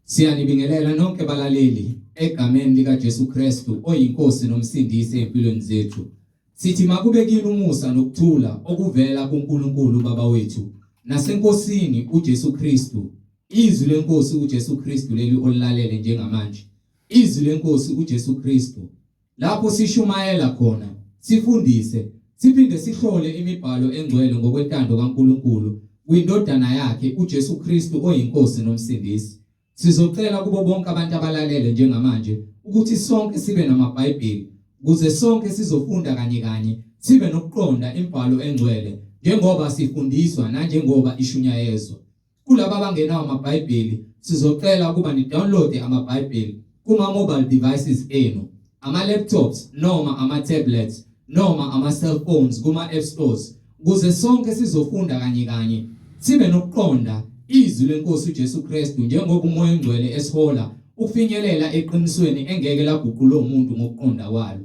Siyanibingelela nonke balaleli egameni likaJesu Kristu oyinkosi nomsindisi empilweni zethu. Sithi makube kini umusa nokuthula okuvela kuNkulunkulu Baba wethu nasenkosini uJesu Kristu. Izwi lenkosi uJesu Kristu leli olilalele njengamanje. Izwi lenkosi uJesu Kristu. Lapho sishumayela khona, sifundise, siphinde sihlole imibhalo engcwele ngokwentando kaNkulunkulu kwindodana yakhe uJesu Kristu oyinkosi nomsindisi. Sizocela kubo bonke abantu abalalele njengamanje ukuthi sonke sibe namaBhayibheli ukuze sonke sizofunda kanye sibe nokuqonda imibhalo engcwele njengoba sifundiswa nanjengoba ishunyayezwa. Kulabo abangenawo amaBhayibheli sizocela ukuba ni-download amaBhayibheli kuma mobile devices enu, ama laptops noma ama tablets noma ama cellphones kuma app stores ukuze sonke sizofunda kanye sibe nokuqonda izwi lenkosi uJesu Kristu njengoba umoya ongcwele esihola ukufinyelela eqinisweni engeke laguqula umuntu ngokuqonda kwalo.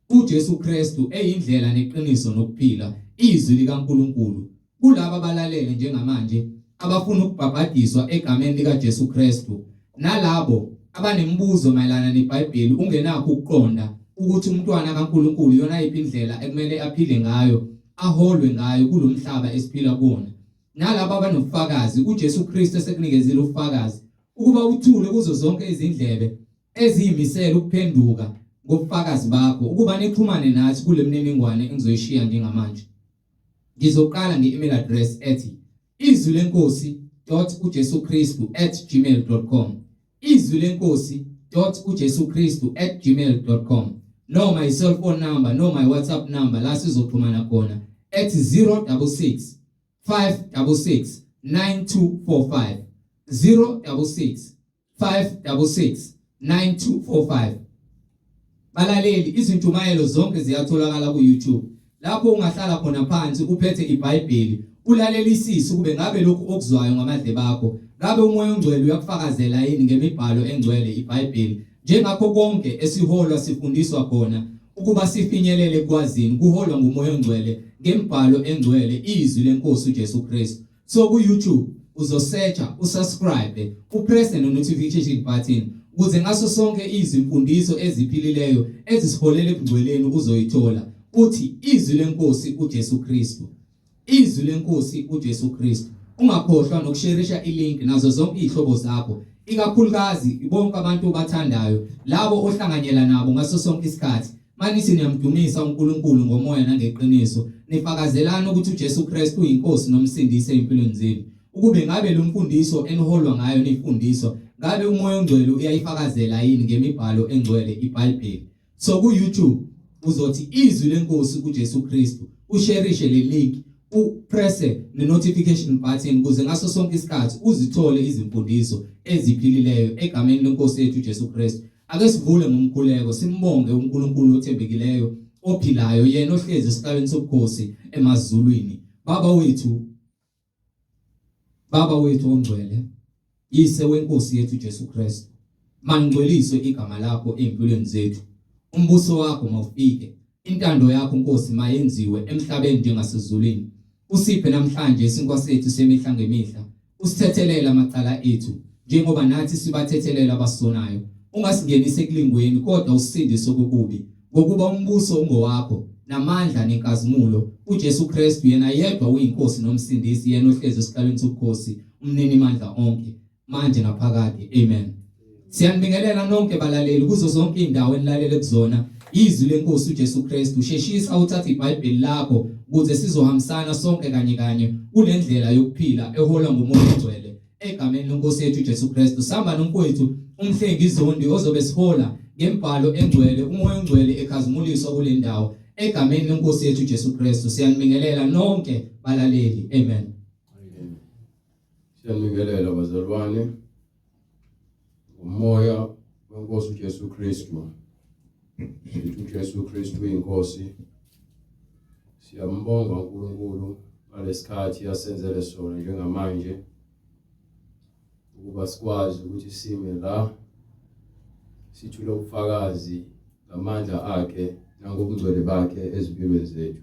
uJesu Kristu eyindlela neqiniso nokuphila, izwi likaNkulunkulu. Kulabo abalalele njengamanje abafuna ukubhabhadiswa egameni likaJesu Kristu nalabo abanemibuzo mayelana neBhayibheli ungenakho ukuqonda ukuthi umntwana kaNkulunkulu yona ipindlela ekumele aphile ngayo, aholwe ngayo kulomhlaba esiphila kuona. Nalabo abanofakazi uJesu Kristu esekunikezile ufakazi ukuba uthule kuzo zonke izindlebe eziyimisela ukuphenduka ngobufakazi bakho ukuba nixhumane nathi kule mniningwane engizoyishiya njengamanje. Ngizoqala nge-email address ethi izwilenkosi.ujesukristu@gmail.com, izwilenkosi.ujesukristu@gmail.com, noma i-cellphone number noma i-WhatsApp number la sizoxhumana khona ethi 066 566 9245, 066 566 9245. Balaleli, izintumayelo zonke ziyatholakala ku-YouTube. Lapho ungahlala khona phansi uphethe iBhayibheli, ulalelisise kube ngabe lokhu okuzwayo ngamadle bakho, ngabe umoya ongcwele uyakufakazela yini ngemibhalo engcwele iBhayibheli. Njengakho konke esiholwa sifundiswa khona ukuba sifinyelele kwazini kuholwa ngumoya ongcwele ngembhalo engcwele, izwi lenkosi uJesu Kristu. So ku-YouTube uzosearcha, usubscribe, upress no-notification button ukuze ngaso sonke izimfundiso eziphilileyo ezisiholele ekungcweleni uzoyithola. Uthi izwi lenkosi uJesu Kristu, izwi lenkosi uJesu Kristu. Ungakhohlwa nokusharisha ilink nazo zonke izihlobo zakho, ikakhulukazi bonke abantu obathandayo, labo ohlanganyela nabo ngaso sonke isikhathi. Manithi niyamdumisa uNkulunkulu ngomoya nangeqiniso, nifakazelana ukuthi uJesu Kristu uyinkosi nomsindisi empilweni zenu. Ukube ngabe lo mfundiso eniholwa ngayo nifundiswa, ngabe umoya ongcwele uyayifakazela yini ngemibhalo engcwele iBhayibheli. So ku-YouTube uzothi izwi lenkosi uJesu Kristu, usharishe le link, upress ne-notification button ukuze ngaso sonke isikhathi uzithole izimfundiso eziphilileyo egameni lenkosi yethu uJesu Kristu. Ake sivule ngomkhuleko simbonge uNkulunkulu othembekileyo ophilayo, yena ohlezi esikalweni sobukhosi emazulwini. Baba wethu ongcwele, yise wenkosi yethu uJesu Kristu, mangcweliswe igama lakho empilweni zethu. Umbuso wakho mawufike, intando yakho Nkosi mayenziwe emhlabeni njengasezulwini. Usiphe namhlanje isinkwa sethu semihla ngemihla, usithethelela amacala ethu njengoba nathi sibathethelela abasonayo. Ungasingenise ekulingweni kodwa usindise kokubi, ngokuba umbuso ungowakho namandla nenkazimulo uJesu Kristu yena yedwa uyinkosi nomsindisi, yena ohlezi esikalweni sobukhosi, umnini mandla onke manje naphakade. Amen. Siyanibingelela nonke balaleli kuzo zonke indawo enilalele kuzona izwi lenkosi uJesu Kristu. Sheshisa uthatha iBhayibheli lakho ukuze sizohambisana sonke kanye kule ndlela yokuphila eholwa ngumoya ongcwele egameni lenkosi yethu uJesu Kristu. Samba nomfowethu umhlengi izondi ozobe sihola ngembhalo engcwele, umoya ongcwele ekhazimuliswa kule ndawo egameni lenkosi yethu uJesu Kristu. Siyanibingelela nonke balaleli. Amen. Siyanibingelela bazalwane, umoya wenkosi uJesu Kristu. uJesu Kristu uyinkosi. Siyambonga uNkulunkulu ngalesikhathi asenzele sona njengamanje ukuba sikwazi ukuthi sime la sithule ubufakazi ngamandla akhe nangobungcwele bakhe ezimpilweni zethu.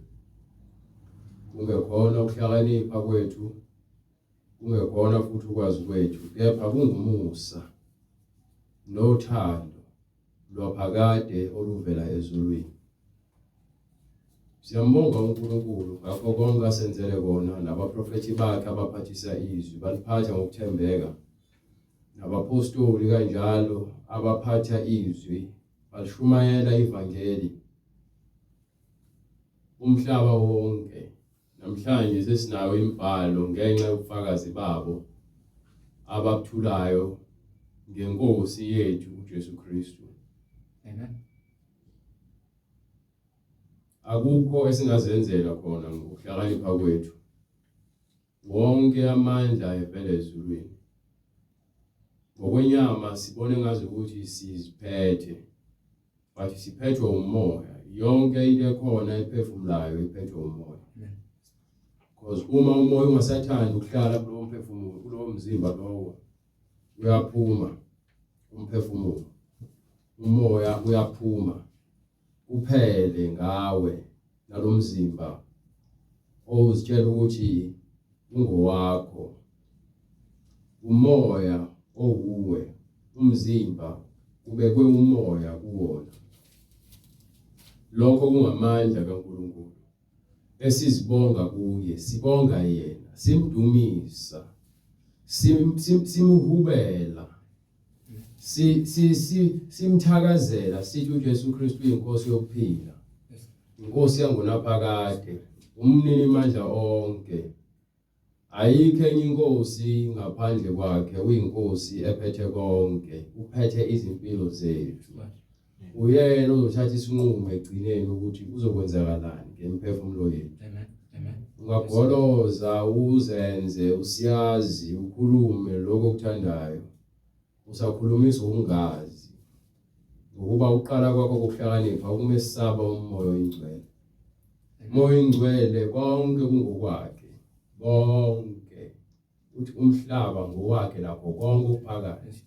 Kungekhona ukuhlakanipha kwethu, kungekhona futhi ukwazi kwethu, kepha kungumusa nothando lwaphakade oluvela ezulwini. Siyambonga uNkulunkulu ngakho konke asenzele kona, nabaprofethi bakhe abaphathisa izwi baliphatha ngokuthembeka, nabapostoli kanjalo abaphatha izwi balishumayela ivangeli umhlaba wonke. Namhlanje sesinayo imibhalo ngenxa yobufakazi babo abakuthulayo ngeNkosi yethu uJesu Kristu. Amen. Akukho esingazenzela khona ngokuhlakanipha kwethu. Wonke amandla evela ezulwini. Ngokwenyama sibone ngazi ukuthi siziphethe, but siphethwe umoya. Yonke into ekhona ephefumulayo iphethwe umoya. Because uma umoya ungasathandi ukuhlala kulowo mphefumulo, kulowo mzimba lowo, uyaphuma umphefumulo. Umoya uyaphuma uphele ngawe nalomzimba ozitshela ukuthi ungowakho. Umoya owuwe, umzimba ubekwe umoya kuwona. Lokho kungamandla kaNkulunkulu esizibonga kuye, sibonga yena, simdumisa, simuhubela, simthakazela, sithi uJesu Kristu uyinkosi yokuphila, inkosi yangunaphakade, umnini mandla onke. Ayikho enye inkosi ngaphandle kwakhe, uyinkosi ephethe konke, uphethe izimpilo zethu. Uyena ozothatha isinqumo egcineni ukuthi kuzokwenzakalani ngemphefumulo yethu. Amen. Ungagoloza, uzenze, usiyazi, ukhulume lokho okuthandayo. Usakhulumisa ungazi. Ngokuba uqala kwakho kokuhlakanipha ukumesaba umoya oyingcwele. Umoya oyingcwele konke kungokwakhe. Konke. Uthi umhlaba ngowakhe lakho konke okuphakathi.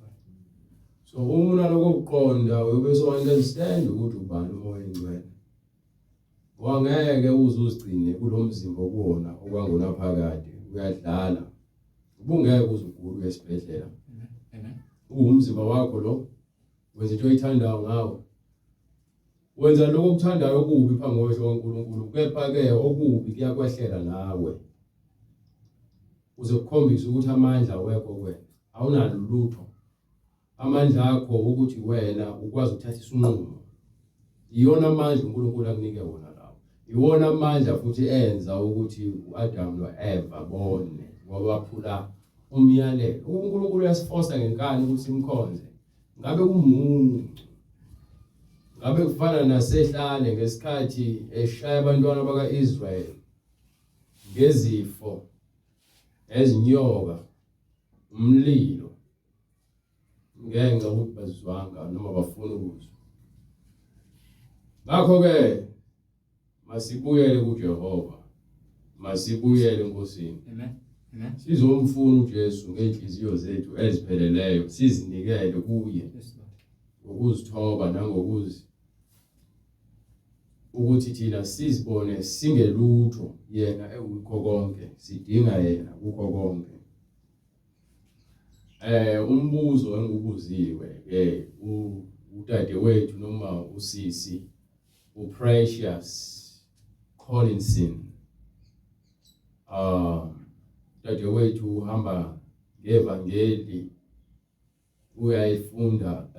So uma lokho ukuqonda uyobese understand ukuthi ubani umoya oyingcwele. Wangeke uzuzigcine kulomzimba okuwona okwangunaphakade uyadlala. Ubungeke uzugula esibhedlela. Amen. Umzimba wakho lo wenza into oyithandayo ngawo. Wenza lokho okuthandayo okubi phambi kaNkulunkulu, kepha ke okubi kuyakwehlela nawe. Uzokukhombisa ukuthi amandla awekho kuwena. Awunalo lutho. Amandla akho ukuthi wena ukwazi ukuthatha isinqumo. Iyona amandla uNkulunkulu akunike wona lawo. Iwona amandla futhi enza ukuthi uAdam noEva bone ngoba baphula umyalelo. uNkulunkulu uyasifosa ngenkani ukuthi simkhonze. Ngabe kumuntu, ngabe kufana nasehlane ngesikhathi eshaya abantwana bakaIsrael ngezifo, ezinyoka, umlilo, ngenxa ukuthi bazizwanga noma bafuna ukuzwa. Ngakho-ke masibuyele kuJehova, masibuyele enkosini. Amen. Sizomfuna uJesu ngenhliziyo zethu ezipheleleyo, sizinikele kuye ngokuzithoba ukuthi thina sizibone singelutho, yena ewukho konke, sidinga yena kukho konke. Umbuzo engubuziwe udadewethu noma usisi uPrecious Collinson, dadewethu uhamba ngevangeli, uyayifunda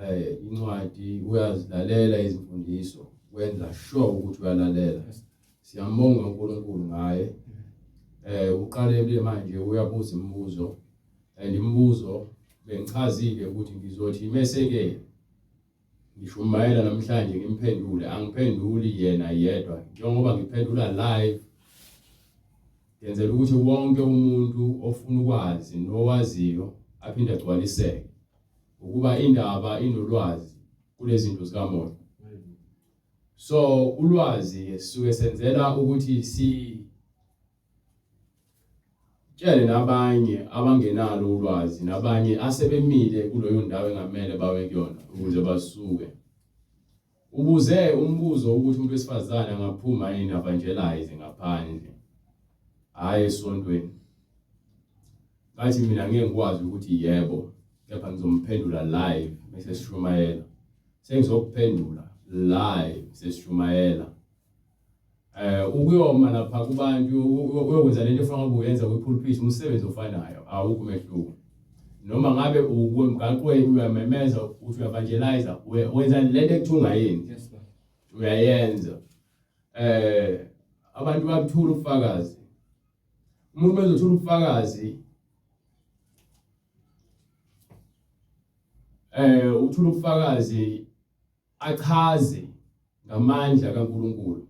incwadi, uyazilalela izimfundiso, wenza sure ukuthi uyalalela. Siyambonga uNkulunkulu ngaye. Uqalele manje uyabuza imibuzo, and imibuzo bengichazile ukuthi ngizothi meseke ngishumayela namhlanje ngimphendule, angiphenduli yena yedwa, njengoba ngiphendula live. Ngenzela ukuthi wonke umuntu ofuna ukwazi nowaziyo aphinde agcwaliseke, ukuba indaba inolwazi kulezi zinto zikamoya. So ulwazi sisuke senzela ukuthi tshele nabanye abangenalo ulwazi, nabanye asebemile kuleyo ndawo engamele bawe kuyona ukuze basuke. Ubuze umbuzo ukuthi umuntu wesifazane angaphuma yini evangelize ngaphandle, hayi esontweni. Ngathi mina ngeke ngikwazi ukuthi yebo, kepha ngizomphendula live bese sishumayela. Sengizokuphendula live sesishumayela. Ukuyoma lapha kubantu uyokwenza lento efana ukuyenza kwi-pulpit umsebenzi ofanayo awukho umehluko. Noma ngabe ukwemgaqweni uyamemeza uthi uyevangelize wenza lento ekuthunga yini. Yes, Lord. Uyayenza. Abantu babuthula ubufakazi. Umuntu bezothula ubufakazi uthula ubufakazi achaze ngamandla kaNkulunkulu.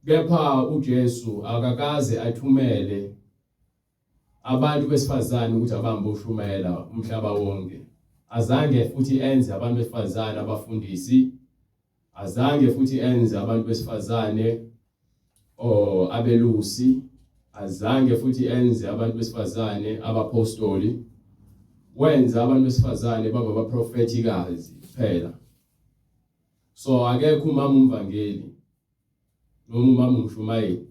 Kepha uJesu akakaze athumele abantu besifazane ukuthi abambe ushumayela umhlaba wonke. Azange futhi enze abantu besifazane abafundisi. Azange futhi enze abantu besifazane abelusi. Azange futhi enze abantu besifazane abapostoli. Wenza abantu besifazane baba abaprofetikazi kuphela. So akekho umama umvangeli noma umama umshumayeli.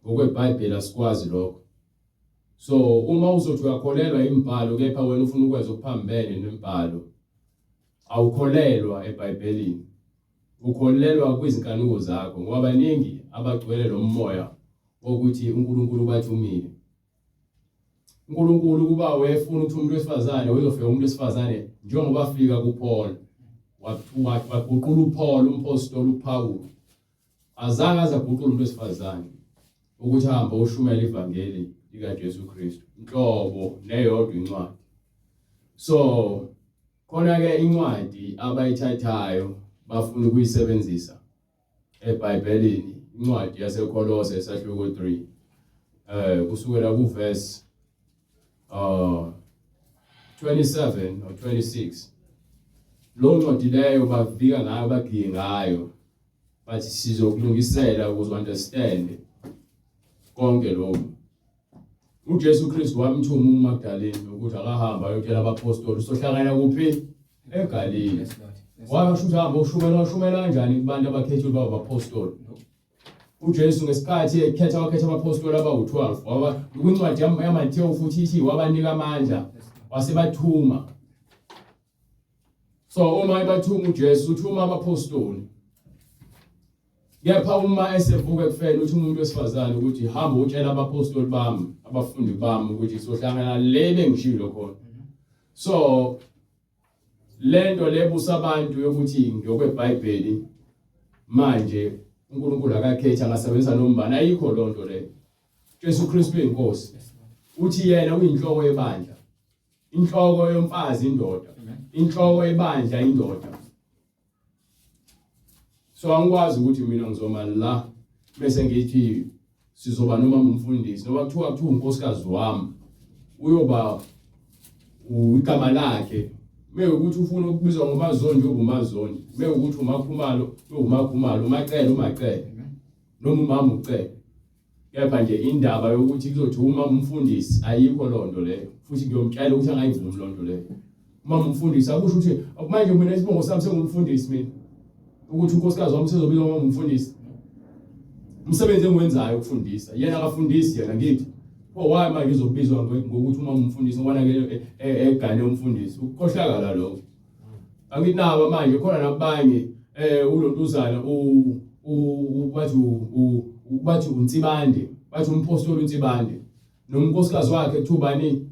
Ngokwebhayibheli asikwazi lokho. So uma uzothi uyakholelwa imibhalo kepha wena ufuna ukwenza okuphambene nemibhalo, awukholelwa eBhayibhelini. Ukholelwa kwizinkanuko zakho ngoba baningi abagcwele lo moya wokuthi uNkulunkulu bathumile. uNkulunkulu kuba wefuna ukuthi umuntu wesifazane uzofika umuntu wesifazane njengoba afika kuPaul. Waguqula uPaul umpostoli uPawulu. Azange azaguqula umuntu wesifazane ukuthi ahambe ushumela ivangeli likaJesu Kristu. Inhlobo neyodwa incwadi. So khona ke incwadi abayithathayo bafuna ukuyisebenzisa eBhayibhelini, incwadi yaseKolose esahluko 3 kusukela kuverse 27 or 26. Lo ncwadi leyo bavika ngayo bagiye ngayo bathi sizokulungisela ukuze understand konke lokho. uJesu Kristu wamthuma uMagdalene ukuthi akahamba ayotshela abapostoli sohlangana kuphi eGalile. Yes, Lord. Yes, Washo ukuthi hamba ushumela kanjani kubantu abakhethwe baba apostoli. uJesu ngesikhathi ekhetha abapostoli abawu-12 waba kwincwadi yaMathewu futhi ithi wabanika amandla wasebathuma. So uma ebathuma uJesu uthuma abapostoli. Kepha uma esevuka ekufeni uthi umuntu wesifazane ukuthi hamba utshela abapostoli bami abafundi bami ukuthi sohlangana le bengishilo khona. So lento lebusa abantu yokuthi ngokweBhayibheli manje uNkulunkulu akakhetha ngasebenzisa nombani ayikho lonto le. Jesu Kristu uyinkosi. Uthi yena uyinhloko yebandla. Inhloko yomfazi indoda. Inhloko yebandla indoda. So angikwazi ukuthi mina ngizoma la bese ngithi sizoba noma umfundisi noma kuthiwa unkosikazi wami uyoba igama lakhe. Mekuthi ufuna ukubizwa ngomazondi ubumazondi, mekuthi umakhumalo umakhumalo, umaqele noma umama ucele. Kepha nje indaba yokuthi kuzothi uma umfundisi ayikho lonto leyo futhi ngiyomtshela ukuthi angayivumi lonto leyo. Uma umfundisi akusho ukuthi manje mina isibongo sami sengumfundisi mina ukuthi unkosikazi wami sezobizwa ngoba umfundisi. Umsebenzi engiwenzayo ukufundisa yena akafundisi yena ngithi why manje izobizwa ngokuthi uma umfundisi ngibona ke egane umfundisi ukukhohlakala lokho. Angithi naba manje khona nabanye ulontuzana bathi uNtsibande, bathi umpostoli uNtsibande nonkosikazi wakhe ethubani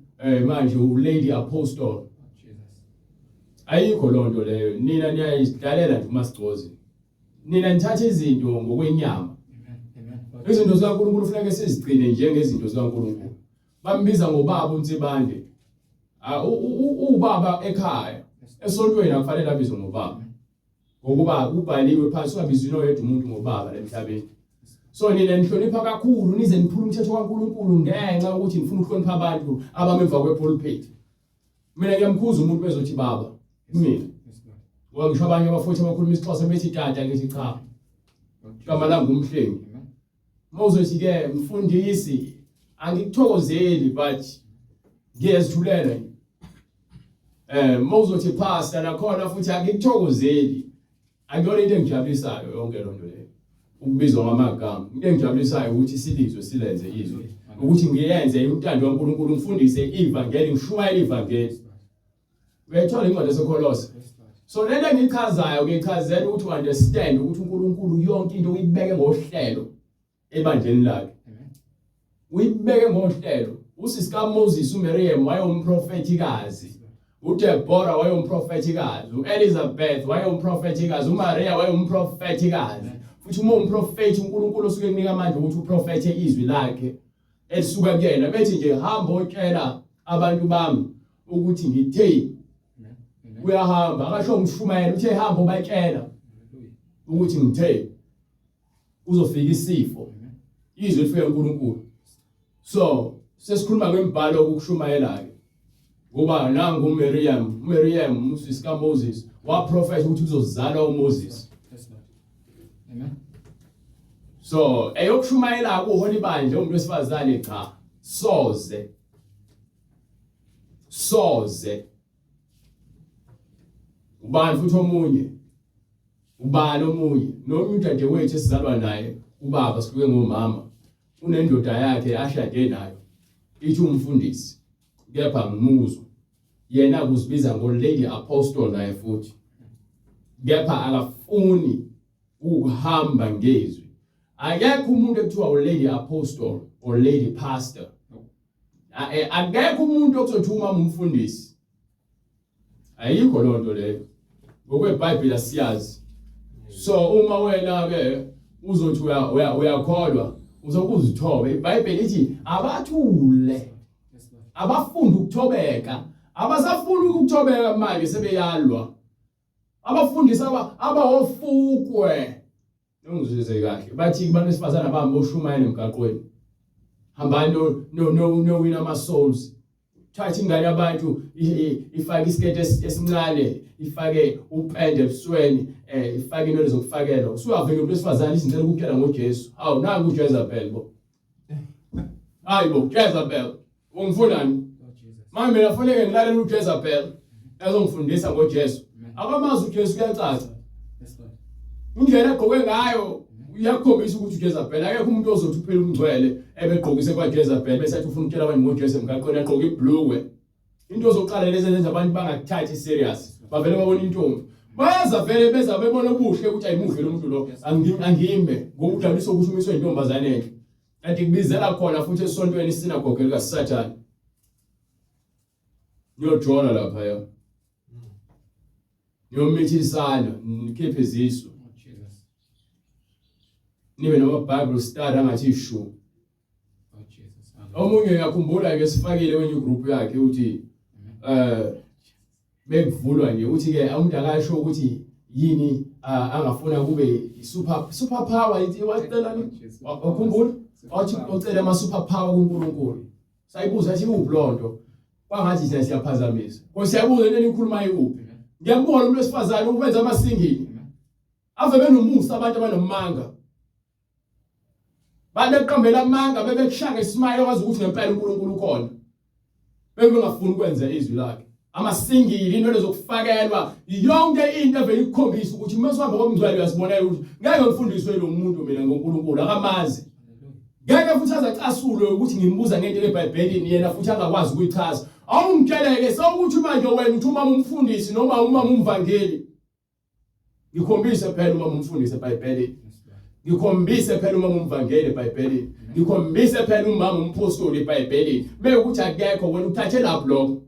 manje uLady Apostle. Ayikho lonto leyo. Nina niyayidalela nje uMasigcozi. Nina nithatha izinto ngokwenyama. Izinto zikaNkulunkulu kufanele sizigcine njengezinto zikaNkulunkulu. Bambiza ngobaba uNtsibande. Ubaba ekhaya. Esontweni akufanele abizwe ngobaba. Ngokuba kubhaliwe phansi ungabizwi noyedwa umuntu ngobaba emhlabeni. So nina nihlonipha kakhulu nize niphula umthetho kaNkulunkulu ngenxa ukuthi nifuna ukuhlonipha abantu abamemva kwepulpit. Mina ngiyamkhuza umuntu bezothi baba. Mina. Ngoba ngisho abanye abafuthi abakhuluma isiXhosa bethi tata ngithi cha. Igama lami ngumhlengi. Mawuzothi ke mfundisi angikuthokozeli but ngiyazithulela. Mawuzothi pastor nakhona futhi angikuthokozeli. Akuyona into engijabulisayo yonke lonto leyo. Ukubizwa ngamagama. Into engijabulisayo ukuthi silizwe silenze izwi ukuthi ngiyenze umntando kaNkulunkulu ngifundise ivangeli ngishumayele ivangeli. Uyayithola incwadi yaseKolose. So lento engichazayo ngichazela ukuthi understand ukuthi uNkulunkulu yonke into uyibeke ngohlelo ebandleni lakhe. Uyibeke ngohlelo. Usisika Moses uMiriam wayomprofetikazi. uDeborah wayomprofetikazi. uElizabeth wayomprofetikazi. uMaria wayomprofetikazi. Futhi uma umprofeti uNkulunkulu usuke ekunika amandla ukuthi uprofethe izwi lakhe elisuka kuyena bethi nje hamba otshela abantu bami ukuthi ngithe uyahamba akasho ngishumayela uthe hamba ubatshela ukuthi ngithe uzofika isifo izwi lifike uNkulunkulu. So sesikhuluma ngembhalo ukushumayela ke ngoba nangu uMiriam usisika Moses waprofetha ukuthi uzozala uMoses. Amen. So eyokushumayela kuholi bandle umuntu wesifazane cha soze ubani futhi omunye ubani omunye nomuntu ade wethu esizalwa naye ubaba sikuke ngomama unendoda yakhe ashade nayo ithi umfundisi kepha ngimuzwa yena kuzibiza ngo-lady apostle naye futhi kepha akafuni ukuhamba ngezwi. Akekho umuntu ekuthiwa u-lady apostle or lady pastor. Akekho umuntu okuzothi umama umfundisi. Ayikho loo nto leyo ngokweBhayibheli asiyazi. So uma wena ke uzothi uyakholwa uzokuzithoba. iBhayibheli ithi abathule abafunda ukuthobeka abasafuna ukuthobeka manje sebeyalwa abafundisi abahofukwe ngizizwe kahle bathi kubantu besifazana bami boshumayela emgaqweni hambani no win ama souls thatha ingane yabantu ifake isikete esincane ifake upende ebusweni ifake into zokufakela usuyavela umuntu wesifazana izindlela ukuphela ngoJesu awu nangu uJezebel bo hayibo Jezebel ungifundani manje mina kufanele ngilalele uJezebel ezongifundisa ngoJesu akamazi uJesu kuyacaca indlela egqoke ngayo uyakhombisa ukuthi uJezebel akekho umuntu ozothi uphela umngcwele ebegqokise kwaJezebel bese athi ufuna ukutshela abantu ngoJesu emgaqweni agqoke ibhlukwe into zokuqala lezi ezenza abantu bangakuthathi serious bavele babona intombi bayaza vele beza bebona ubuhle ukuthi ayimuhle lo muntu lo angimbe ngokudlalisa ukuthi umiswe intombazane enhle kanti kubizela khona futhi esontweni isinagoge likaSathane ngiyojona lapha ya ngiyomithisana nikhiphe izisu nibe nama-Bible study angathi shu. Omunye ngiyakhumbula ke sifakile kwenye group yakhe uthi bekuvulwa nje uthi ke umuntu akasho ukuthi yini angafuna kube super power ithi wacelani wakhumbula athi ucela ama super power kuNkulunkulu sayibuza athi ublonto kwangathi thina siyaphazamisa kodwa siyabuza into enikhuluma yikuphi ngiyambona umuntu wesifazane ukwenza amasingini ave benomusa abantu abanomanga babeqambela amanga bebekushanga ismail okwazi ukuthi ngempela uNkulunkulu ukhona bengafuni ukwenza izwi lakhe amasingili into lezokufakelwa yonke into evele ikukhombisa ukuthi mesihamba komngcwele uyasibonela ukuthi ngeke ngifundiswe lo muntu mina ngoNkulunkulu akamazi ngeke futhi azacasulwe ukuthi ngimbuza ngento eBhayibhelini yena futhi angakwazi ukuyichaza awungitsheleke sawukuthi manje wena uthi umama umfundisi noma umama umvangeli ngikhombise phela umama umfundisi eBhayibhelini ngikhombise phela umama umvangeli eBhayibhelini ngikhombise phela umama umpostoli eBhayibhelini bekuthi akekho wena uthathe lapho lokho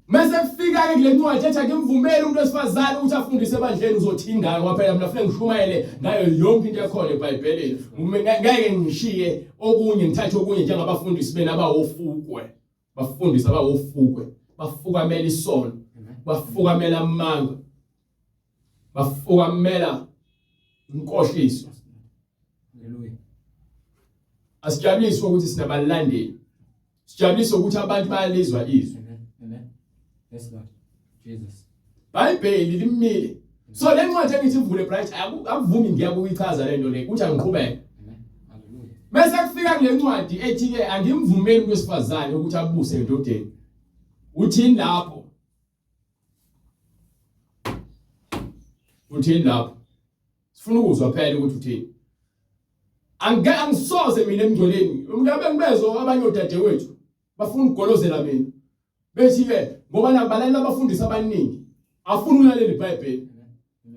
mase kufika ke kule ncwadi ethi akimvumeli umuntu wesifazane ukuthi afundise ebandleni uzothinga kwaphela mina kufanele ngishumayele ngayo yonke into ekhona eBhayibhelini ngeke ngishiye okunye ngithathe okunye njengabafundisi benabawofukwe bafundisi abawofukwe bafukamela isono bafukamela amanga bafukamela inkohliso. Haleluya. Asijabuliswe ukuthi sinabalandeli sijabuliswe ukuthi abantu bayalizwa izwi. Yes Lord Jesus. Bhayibheli limile. So le ncwadi engithi ivule bright akuvumi ngiyakuyichaza lento le ukuthi angiqhubeke. Haleluya. Bese kufika kule ncwadi ethi ke angimvumeli umuntu wesifazane ukuthi abuse endodeni. Uthini lapho? Uthini lapho? Sifuna ukuzwa phela ukuthi uthini. Angisoze mina emngcoleni. Ngabe ngibezo abanye odadewethu bafuna ukugolozela mina. Bethi ke ngoba nakubalala abafundisi abaningi afuna ukulalela iBhayibheli.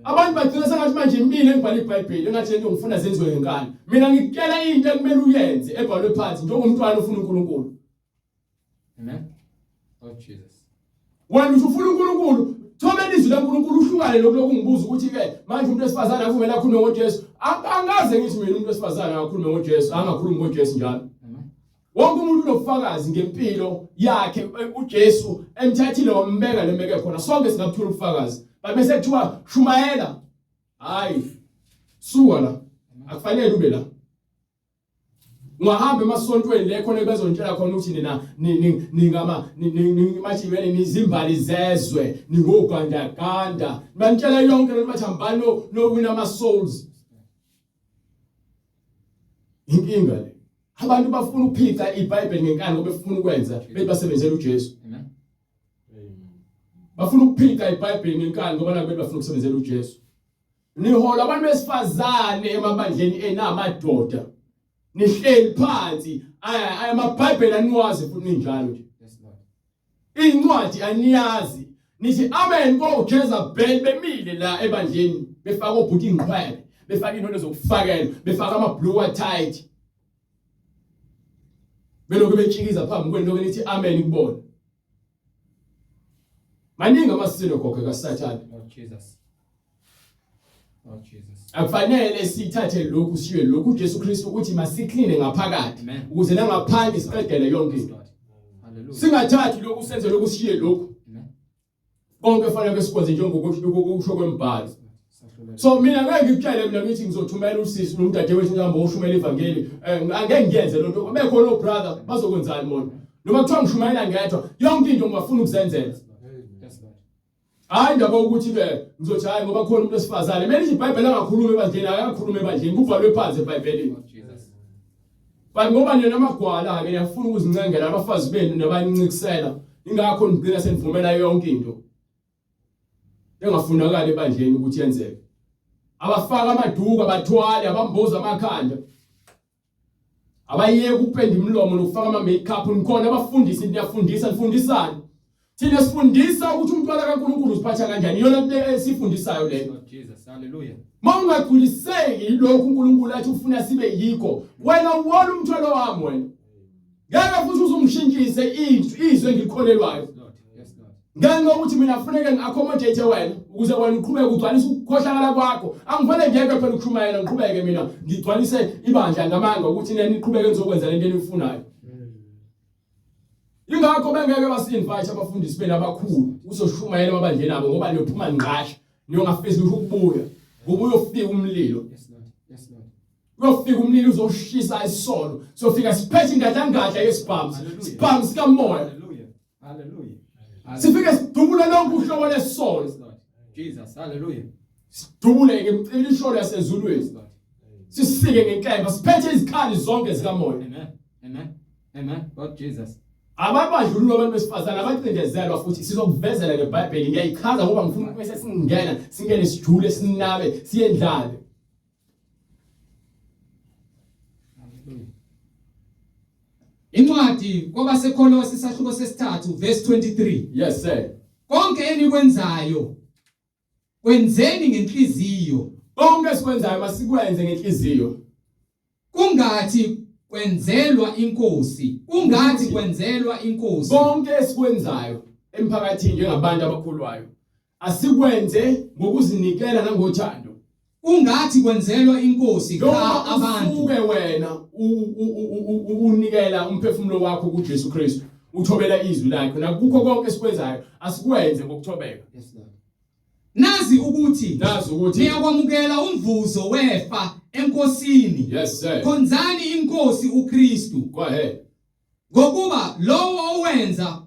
Abantu bagcina sengathi manje mina engibhala iBhayibheli engathi into ngifuna zenziwe ngenkani. Mina ngikutshela into ekumele uyenze ebhalwe phansi njengomntwana ofuna uNkulunkulu. Amen. Oh Jesus. Wena ufuna uNkulunkulu, thobela izwi laNkulunkulu uhlukane lokho ngibuza ukuthi ke manje umuntu wesifazane akuvela akhulume ngoJesu. Angaze ngithi mina umuntu wesifazane akakhulume ngoJesu, angakhulumi ngoJesu njalo. Wonke umuntu unobufakazi ngempilo yakhe uJesu emthathile wambeka lemeke khona. Sonke singabuthula ubufakazi. Bese kuthiwa shumayela. Hayi. Suka la. Akufanele ube la. Ungahamba emasontweni le khona bezontshela khona ukuthi ningama nimashibele nizimbali zezwe ningogandaganda bantshela yonke lento bathi hambani no win ama souls. Inkinga le abantu bafuna ukuphika iBhayibheli ngenkani ngoba befuna ukwenza besebenzela uJesu. Amen. Bafuna ukuphika iBhayibheli ngenkani ngoba nabe bafuna ukusebenzela uJesu. Nihola abantu besifazane emabandleni enamadoda. Nihleli phansi amabhayibheli aniwazi futhi ninjalo nje. Yes Lord. Incwadi aniyazi. Nithi amen ko Jezebel bemile la ebandleni befaka obhuti ingqwele befaka into zokufakela befaka ama blue tight. Belokhu bechikiza phambi kwenu lokho nithi amen kubona. Maningi amasilo khokhe kaSathane. Lord Jesus. Lord Jesus. Akufanele sithathe lokhu siwe lokhu uJesu Kristu uthi masikline ngaphakathi ukuze nangaphandle siqedele yonke into. Hallelujah. Singathathi lokhu senze lokhu siye lokhu. Konke kufanele sikwenze njengokusho kwembhalo. So mina ngeke ngikutshele mina ngithi ngizothumela usisi nomdadewethu ngihamba ushumela ivangeli. Angeke ngiyenze lonto. Bekho no brother bazokwenzani bona. Noma kuthiwa ngishumayela ngedwa yonke into ngibafuna ukuzenzela. Hayi ndaba ukuthi ke ngizothi hayi ngoba khona umuntu wesifazane manje iBhayibheli angakhuluma ebandleni akakhuluma ebandleni kubhalwe phansi eBhayibhelini. Jesus. But ngoba nina amagwala ke niyafuna ukuzincengela abafazi benu nabancikisela ingakho nigcina senivumela yonke into engafunakala ebandleni ukuthi yenzeke. Abafaka amaduku abathwale abamboza amakhanda. Abayeke ukupenda imlomo nokufaka ama makeup nikhona abafundisi niyafundisa nifundisana. Thina sifundisa ukuthi umntwana kaNkulunkulu usiphatha kanjani. Iyona into esifundisayo leyo. Lord Jesus. Hallelujah. Mawungagculiseki lokho uNkulunkulu athi ufuna sibe yikho. Wena uwona umthwalo wami wena. Ngeke futhi uzumshintshise izwe engikholelwayo. Yes Lord. Ngeke ukuthi mina kufanele ngiaccommodate wena ukuze wena uqhubeke ugcwalise ukukhohlakala kwakho. Angifane ngeke phela ukuhlumayela ngiqhubeke mina ngigcwalise ibandla ngamanga ukuthi nini niqhubeke nizokwenza lento enifunayo. Ingakho bengeke basinvite abafundisi bena abakhulu uzoshumayela amabandleni abo ngoba niyophuma ngqasha niyongafisi ukubuya ngoba uyofika umlilo. Yes Lord. Yes Lord. Uyofika umlilo uzoshisa isono sofika siphethe ingadlangadla yesibhamu sibhamu sikamoya. Hallelujah. Hallelujah. Sifike sidubule lonke uhlobo lesono. Yes Lord. Jesus. Hallelujah. Sidubule ke isholo yasezulwini. Sisike ngenkemba siphethe izikhali zonke zikamoya. Amen. Amen. Amen. Lord Jesus. Abantu badlulula abantu besifazane abacindezelwa futhi sizokuvezela ngeBhayibheli ngiyayichaza ngoba ngifuna bese singene sijule sinabe siyendlale. Incwadi kwabaseKolose isahluko sesithathu verse 23. Yes sir. Konke enikwenzayo kwenzeni ngenhliziyo. Konke esikwenzayo masikwenze ngenhliziyo. Kungathi kwenzelwa inkosi. Kungathi kwenzelwa inkosi. Konke esikwenzayo emphakathini njengabantu abakholwayo asikwenze ngokuzinikela nangothando. Kungathi kwenzelwa inkosi cha abantu. Uke wena unikela umphefumulo wakho kuJesu Kristu. Uthobela izwi lakhe nakukho konke esikwenzayo asikwenze ngokuthobeka. Yes Lord. Nazi ukuthi niyakwamukela umvuzo wefa enkosini. Yes sir. Khonzani inkosi uKristu. Go ahead. Ngokuba lowo owenza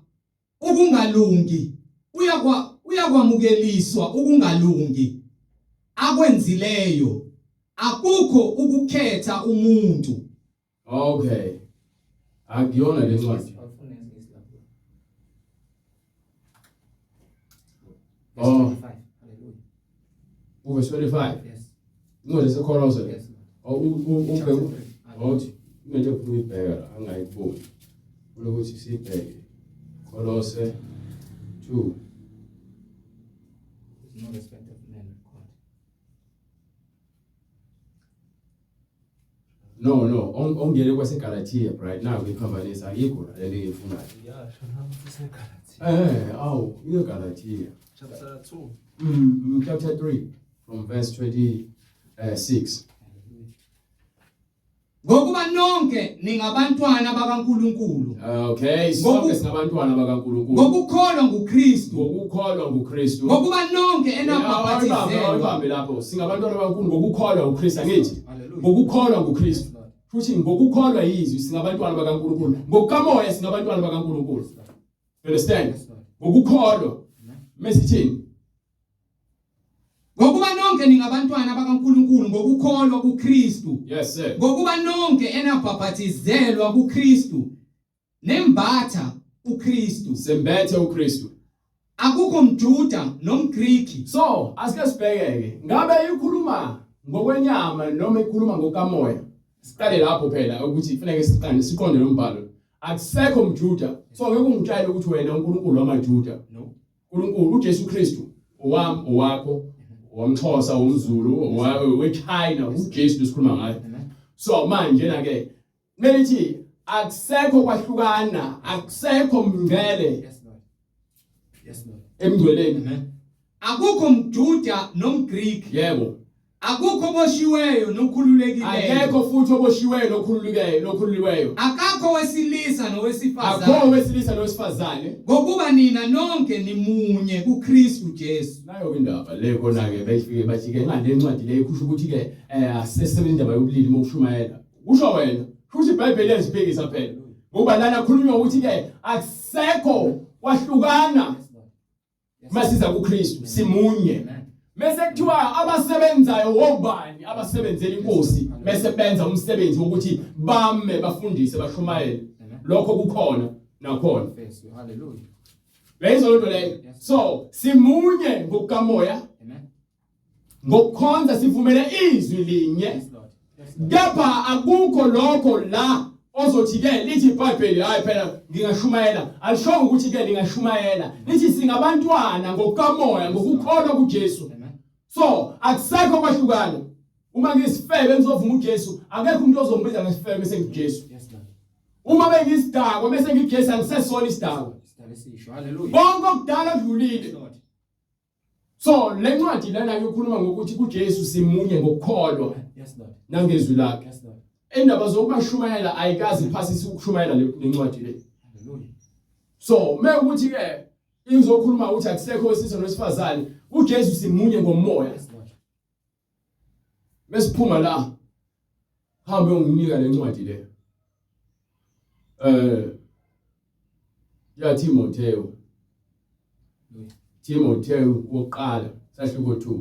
ukungalungi uyakwamukeliswa ukungalungi akwenzileyo akukho ukukhetha umuntu. Okay. Akuyona le ncwadi. Oh. Verse 25. Yes. No, there's a chorus. Yes. Oh, Awuthi into ufuna uyibheka angayiboni. Ukuthi sibheke Kolose 2. No respect of men with God. No, ongele kwaseGalatia right now ngikhambanisa ayikho la leyifunayo. Yeah, shona kusegalatia. Iyo Galatia. Chapter 2. Chapter 3 from verse 26. Ngokuba nonke ningabantwana bakaNkulunkulu. Okay, sonke singabantwana bakaNkulunkulu. Ngokukholwa nguKristu. Ngokukholwa nguKristu. Ngokuba nonke enabhaphathizelwa. Awuhambe lapho singabantwana bakaNkulunkulu ngokukholwa nguKristu angithi. Hallelujah. Ngokukholwa nguKristu. Futhi ngokukholwa yizwi singabantwana bakaNkulunkulu. Ngokukamoya singabantwana bakaNkulunkulu. Understand? Ngokukholwa. Mesithini? Ngokuba nonke ningabantwana bakaNkulunkulu ngokukholwa kuKristu. Yes sir. Ngokuba nonke enabhaphathizelwa kuKristu nembatha uKristu. Sembethe uKristu. Akukho mJuda nomGriki. So, asike sibhekeke. Ngabe ikhuluma ngokwenyama noma ikhuluma ngokamoya? Siqale lapho phela ukuthi kufanele siqonde lo mbhalo. Akusekho mJuda. So ngeke ungitshele ukuthi wena uNkulunkulu wamaJuda. No. uNkulunkulu uJesu Kristu owami owakho wamXhosa womZulu weChina uJesu esikhuluma ngayo. So manje na ke melithi akusekho kwahlukana akusekho mngcele. Yes Lord. Yes Lord. Emngcweleni. Akukho mJuda nomGriki. Yebo. Akukho boshiweyo nokhululekileyo. Akekho futhi oboshiweyo nokhululiweyo. Akakho wesilisa nowesifazane. Akho wesilisa nowesifazane. Ngokuba nina nonke nimunye kuKristu Jesu. Nayo indaba le kona ke befike bathi ke ngale ncwadi le ikhusha ukuthi ke asesebe indaba yobulili mokushumayela. Kusho wena, futhi iBhayibheli yazibhekisa phela. Ngoba lana khulunywa ukuthi ke akusekho kwahlukana. Masiza kuKristu simunye. Mase kuthiwa abasebenzayo wobani abasebenzela inkosi bese benza umsebenzi wokuthi bame bafundise bashumayele. Lokho kukhona nakhona. Hallelujah. Lezo into leyo. So simunye ngokukamoya. Amen. Ngokukhonza sivumele izwi linye. Yes Lord. Yes Lord. Kepha akukho lokho la ozothi ke lithi iBhayibheli hayi phela ngingashumayela alisho ukuthi ke ningashumayela lithi singabantwana ngokukamoya ngokukholwa kuJesu. So akusekho kwahlukana uma ngisifebe ngizovuma uJesu akekho umuntu ozombiza ngesifebe bese ngiJesu. Yes Lord. Uma bengisidakwa bese ngiJesu angisesona isidakwa. Hallelujah. Bonke okudala kudlulile. Lord. So le ncwadi lana ikhuluma ngokuthi kuJesu simunye ngokukholwa. Yes Lord. Nangezwi lakhe. Yes Lord. Indaba zokumashumayela ayikazi phasisa ukushumayela le ncwadi le. Hallelujah. So mekuthi ke izokhuluma ukuthi akusekho wesilisa nowesifazane uJesu simunye ngomoya. Yes Lord. Besiphuma la hambe unginika le ncwadi le. Ya Timotheo. Timotheo wokuqala sahluko 2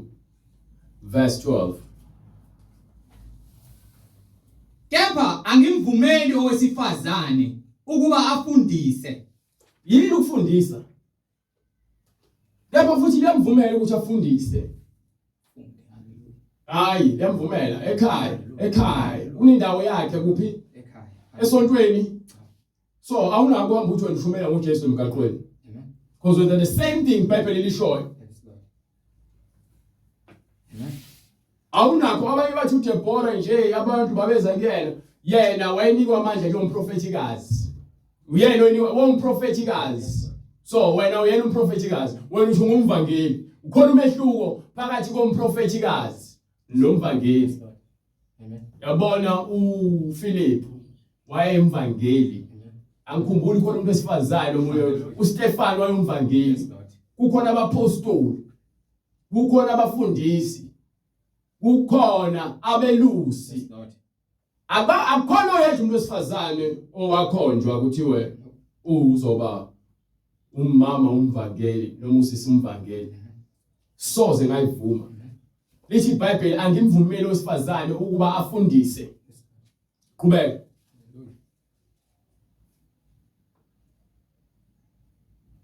verse 12. Kepha angimvumeli owesifazane ukuba afundise. Yini ukufundisa? Kepha futhi liyamvumela ukuthi afundise. Hayi, liyamvumela ekhaya. Unindawo yakhe kuphi? Ekhaya. Esontweni. So awunako kuhamba uthi wena ushumela ngoJesu emgaqweni. Amen. Because when the same thing iBhayibheli lishoyo. Yes Lord. Amen. Awunako abanye bathi uDeborah nje abantu babeza kuyena yena wayenikwa amandla njengomprofetikazi. Uyena womprofetikazi. So wena uyena umprofetikazi, wena usho ngumvangeli. Ukhona umehluko phakathi komprofetikazi nomvangeli. Amen. Yabona uPhilip wayemvangeli. Angikhumbuli khona umuntu wesifazane omunye uStefan wayemvangeli. Kukhona abapostoli. Kukhona abafundisi. Kukhona abelusi. Akukhona oyedwa umuntu wesifazane owakhonjwa ukuthi we uzoba umama umvangeli noma usisi umvangeli. Soze ngayivuma. Lithi iBhayibheli angimvumeli owesifazane ukuba afundise. Qhubeka.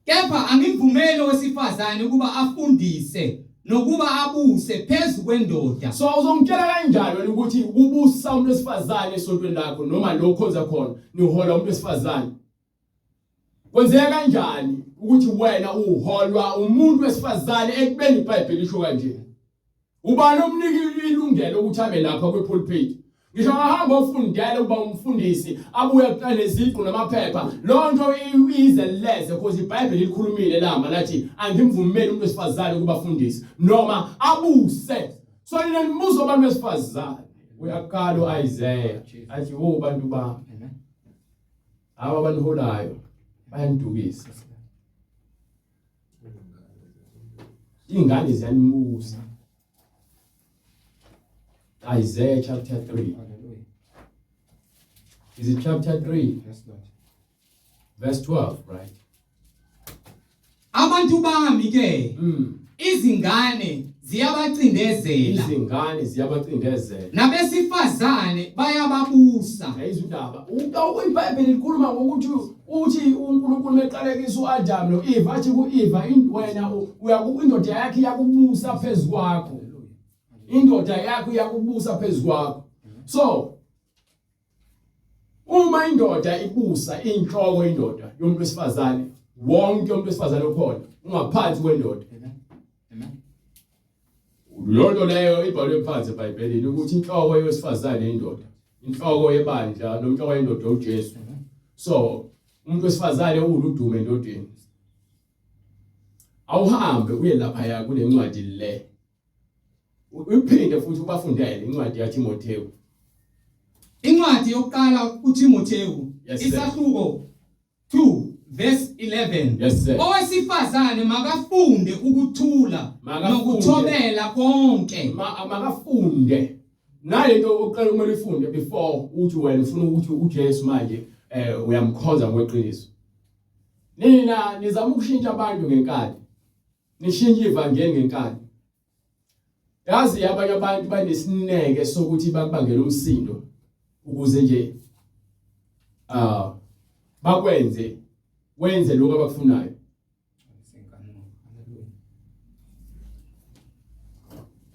Kepha angimvumeli owesifazane ukuba afundise nokuba abuse phezu kwendoda. So uzongitshela kanjani wena ukuthi ubusa umuntu wesifazane esontweni lakho noma lo khonza khona nihola umuntu wesifazane? Kwenzeka kanjani ukuthi wena uholwa umuntu wesifazane ekubeni iBhayibheli lisho kanje? Ubani omnika ilungelo ukuthi abe lapha kwePulpit? Ngisho ngahamba ufundele uba umfundisi abuye kuqala neziqu namaphepha. Lonto ize leze because iBhayibheli likhulumile lama lathi angimvumeli umuntu wesifazane ukuba fundisi noma abuse. So nina nimuzo abantu besifazane uyaqala uIsaiah athi wo bantu ba aba baniholayo bayandukisa. Ingane ziyanimusa. Isaiah chapter 3. Is it chapter 3? Yes, Lord. Verse 12, right? Abantu bami ke izingane ziyabacindezela. Izingane ziyabacindezela. Nabesifazane bayababusa. Izindaba. iBhayibheli likhuluma ngokuthi uNkulunkulu meqalekisa uAdam noEva athi kuEva wena indoda yakhe yakubusa phezulu kwakho. Indoda yakho yakubusa phezulu kwakho. So uma indoda ibusa inhloko indoda yomuntu wesifazane wonke umuntu wesifazane okhona ungaphansi kwendoda. Amen. Lonto leyo ibhalwe phansi eBhayibhelini ukuthi inhloko yesifazane indoda, inhloko yebandla nomhloko yendoda uJesu. So umuntu wesifazane uludume endodeni. Awuhambe uye lapha ya kule ncwadi le. Uphinde futhi ubafundele incwadi yaTimotheo. Incwadi yokuqala kuTimotheo Yes, sir. isahluko 2 verse 11. Yes, sir. Owesifazane makafunde ukuthula nokuthobela konke. Makafunde. Nalento oqala kumele ufunde before uthi wena ufuna ukuthi uJesu manje uyamkhonza ngokweqiniso. Nina nizama ukushintsha abantu ngenkani. Nishintshe ivangeli ngenkani. Yazi abanye abantu banesineke sokuthi bakubangela umsindo ukuze nje wenze lokho abakufunayo.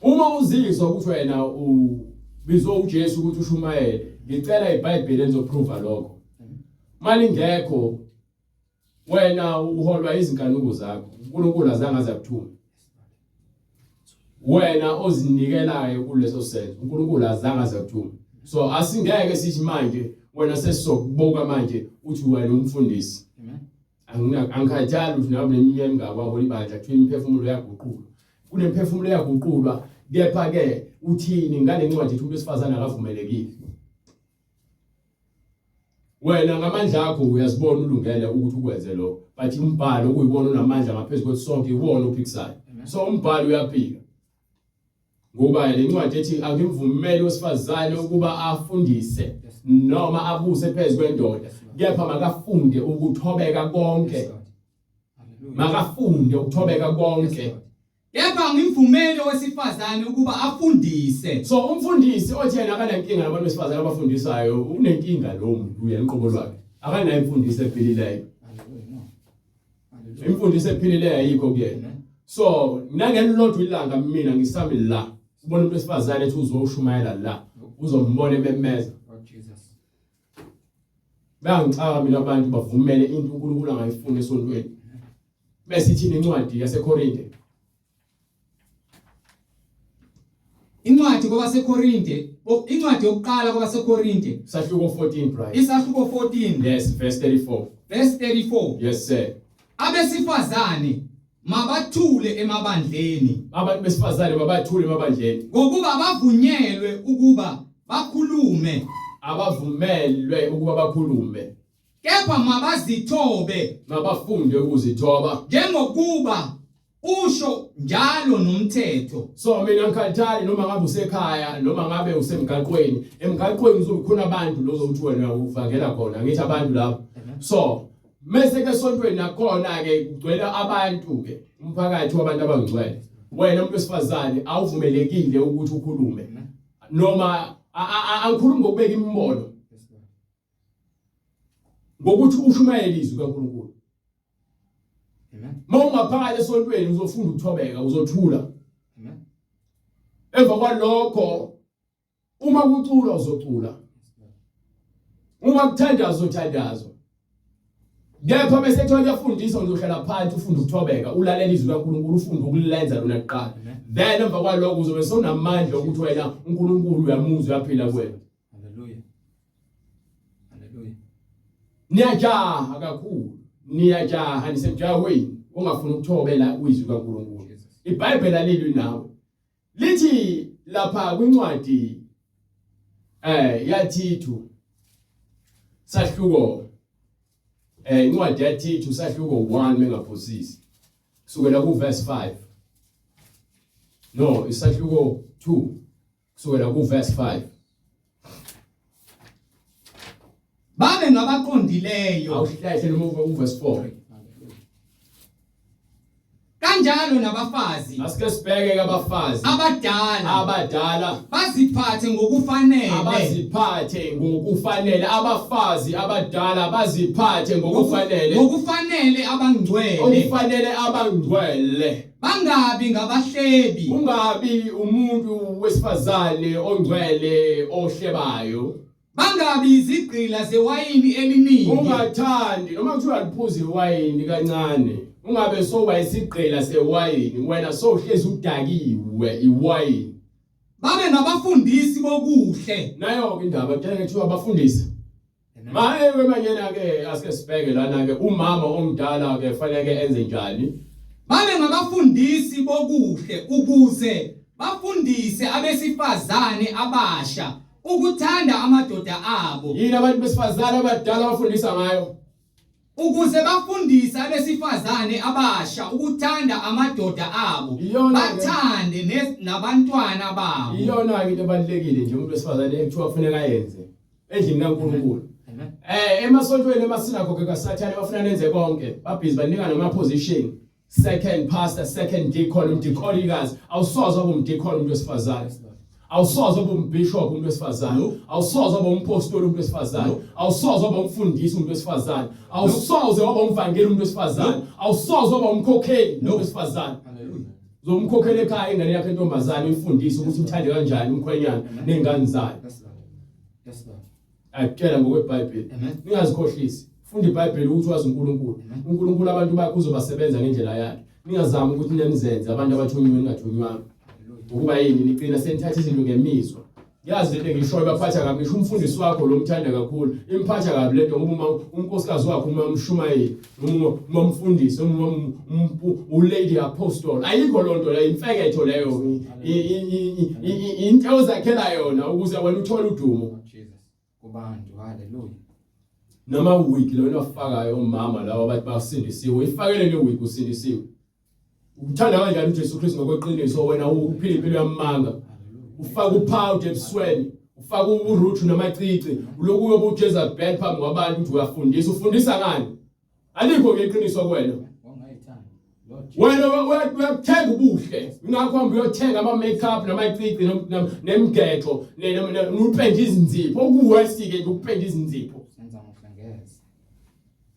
Uma uzizwa ukuthi wena ubizwa uJesu ukuthi ushumayele, ngicela iBhayibheli lizoprova lokho. Mali ngekho wena uholwa izinkanuko zakho. uNkulunkulu azange azakuthuma. Wena ozinikelayo kuleso senzo uNkulunkulu azange azakuthuma. So asingeke sithi manje wena sesizokubuka manje uthi wena umfundisi. Angikhathali ukuthi nawe neminyaka emingako ibandla kuthiwa imphefumulo yaguqulwa. Kunemphefumulo yaguqulwa kepha ke uthini ngale ncwadi ethi umuntu wesifazane akavumelekile. Wena ngamandla akho uyasibona ulungele ukuthi ukwenze lokho, but umbhalo ukuyibona unamandla ngaphezulu kwethi sonke iwona ophikisayo. So umbhalo uyaphika. Ngoba le ncwadi ethi angimvumeli wesifazane ukuba afundise noma abuse phezulu kwendoda, kepha makafunde ukuthobeka konke. Makafunde ukuthobeka konke. Kepha ngimvumeli owesifazane ukuba afundise. So umfundisi othi yena akanankinga nabantu besifazane abafundisayo unenkinga lo muntu uyena inqobo lwakhe. Akanayo imfundiso ephilileyo. Imfundiso ephilileyo ayikho kuyena. So nangelilodwa ilanga mina ngisami la ubona umuntu wesifazane ethi uzoshumayela la uzombona ememeza. Bayangicaba mina abantu bavumele into uNkulunkulu angayifuni esontweni. Bese ithini incwadi yaseKorinte? Incwadi kwabaseKorinte, incwadi yokuqala kwabaseKorinte, Sahluko 14 right? isahluko 14. Yes, verse 34. Verse 34. Yes sir. Abesifazane mabathule emabandleni. Abantu besifazane babathule emabandleni. Ngokuba bavunyelwe ukuba bakhulume. Abavumelwe ukuba bakhulume. Kepha mabazithobe. Mabafunde ukuzithoba. Njengokuba usho njalo nomthetho. So mina ngikhathali noma ngabe usekhaya noma ngabe usemgaqweni. Emgaqweni uzokhona abantu lozokuthi wena uvangela khona. Ngithi abantu lapho. So mase ke sontweni nakhona ke kugcwele abantu ke umphakathi wabantu abangcwele. Wena umuntu wesifazane awuvumelekile ukuthi ukhulume. Noma angikhulumi ngokubeka imimono. Ngokuthi ushumayele izwi kaNkulunkulu. Uma ungaphakathi esontweni uzofunda ukuthobeka, uzothula. Emva kwalokho uma kucula uzocula. Uma kuthandaza uzothandaza. Kepha bese kuthi uyafundisa uzohlala phansi ufunda ukuthobeka ulalela izwi likaNkulunkulu ufunda ukulenza lona kuqala. Then emva kwalokho uzobe sonamandla ukuthi wena uNkulunkulu uyamuzwa uyaphila kuwena. Hallelujah. Hallelujah. Niyajaha kakhulu. Niyajaha nisemjahweni ungafuna ukuthobela izwi likaNkulunkulu. iBhayibheli alilwi nawe. Lithi lapha kwincwadi yaThithu sahluko incwadi yaThithu sahluko 1 mengaphosisi kusukela ku verse 5. No, isahluko 2 kusukela ku verse 5. Babe ngabaqondileyo Awuhlahle noma ku verse 4. kanjalo nabafazi Asike sibheke abafazi abadala baziphathe ngokufanele abafazi abadala baziphathe ngokufanele abangcwele bangabi ngabahlebi ungabi umuntu wesifazane ongcwele ohlebayo bangabi izigqila zewayini eliningi ungathandi noma kuthiwa liphuze iwayini kancane ungabe soba isigqila sewayini wena sohlezi udakiwe iwayini babe ngabafundisi bokuhle nayo ke indaba kuthiwa ngethiwa abafundisi mayewe manyena ke asike sibheke lana ke umama omdala ke fanele enze njani babe ngabafundisi bokuhle ukuze bafundise abesifazane abasha ukuthanda amadoda abo yini abantu besifazane abadala abafundisa ngayo ukuze bafundise abesifazane abasha ukuthanda amadoda abo bathande nabantwana babo iyona into ebalekile nje umuntu wesifazane ekuthiwa kufanele ayenze endlini kaNkulunkulu emasontweni emasinagoge kaSathane bafuna nenze konke babhizi banika noma position second pastor second deacon umdikonikazi awusoza bomdiakon umuntu wesifazane awusoza bombishop umuntu wesifazane awusoza bompostoli umuntu wesifazane awusoza bomfundisi umuntu wesifazane awusoza bomvangeli umuntu wesifazane awusoza bomkhokheli umuntu wesifazane zomkhokheli ekhaya ingane yakhe entombazane imfundisi ukuthi uthande kanjani umkhwenyana nengane zayo akutshela ngokweBhayibheli ningazikhohlisi funda iBhayibheli ukuthi wazi uNkulunkulu uNkulunkulu abantu bakhe uzobasebenza ngendlela yakhe ningazami ukuthi niyenze abantu abathunyiwe ningathunywanga ukuba yini niqina senithatha izinto ngemizwa yazi lento ngishoyo baphatha kabi ngisho umfundisi wakho lo mthanda kakhulu imphatha kabi lento ngoba unkosikazi wakho uma umshumayeli uma umfundisi ulady apostle ayikho lonto la imfeketho leyo into ozakhela yona ukuze wena uthole udumo kubantu haleluya noma week lo nofakayo umama lawo bathi basindisiwe ifakele le week usindisiwe uthanda kanjani uJesu Kristu ngokweqiniso wena uphila impilo yamanga ufaka upowder ebusweni ufaka uRuth namacici uloku uyobujeza bed phambi kwabantu ukuthi uyafundisa ufundisa ngani alikho ngeqiniso kuwena wena uyathenga ubuhle ungakhomba uyothenga ama makeup namacici nemgexo nopenda izinzipho okuwesike nje ukupenda izinzipho senza ngohlangeza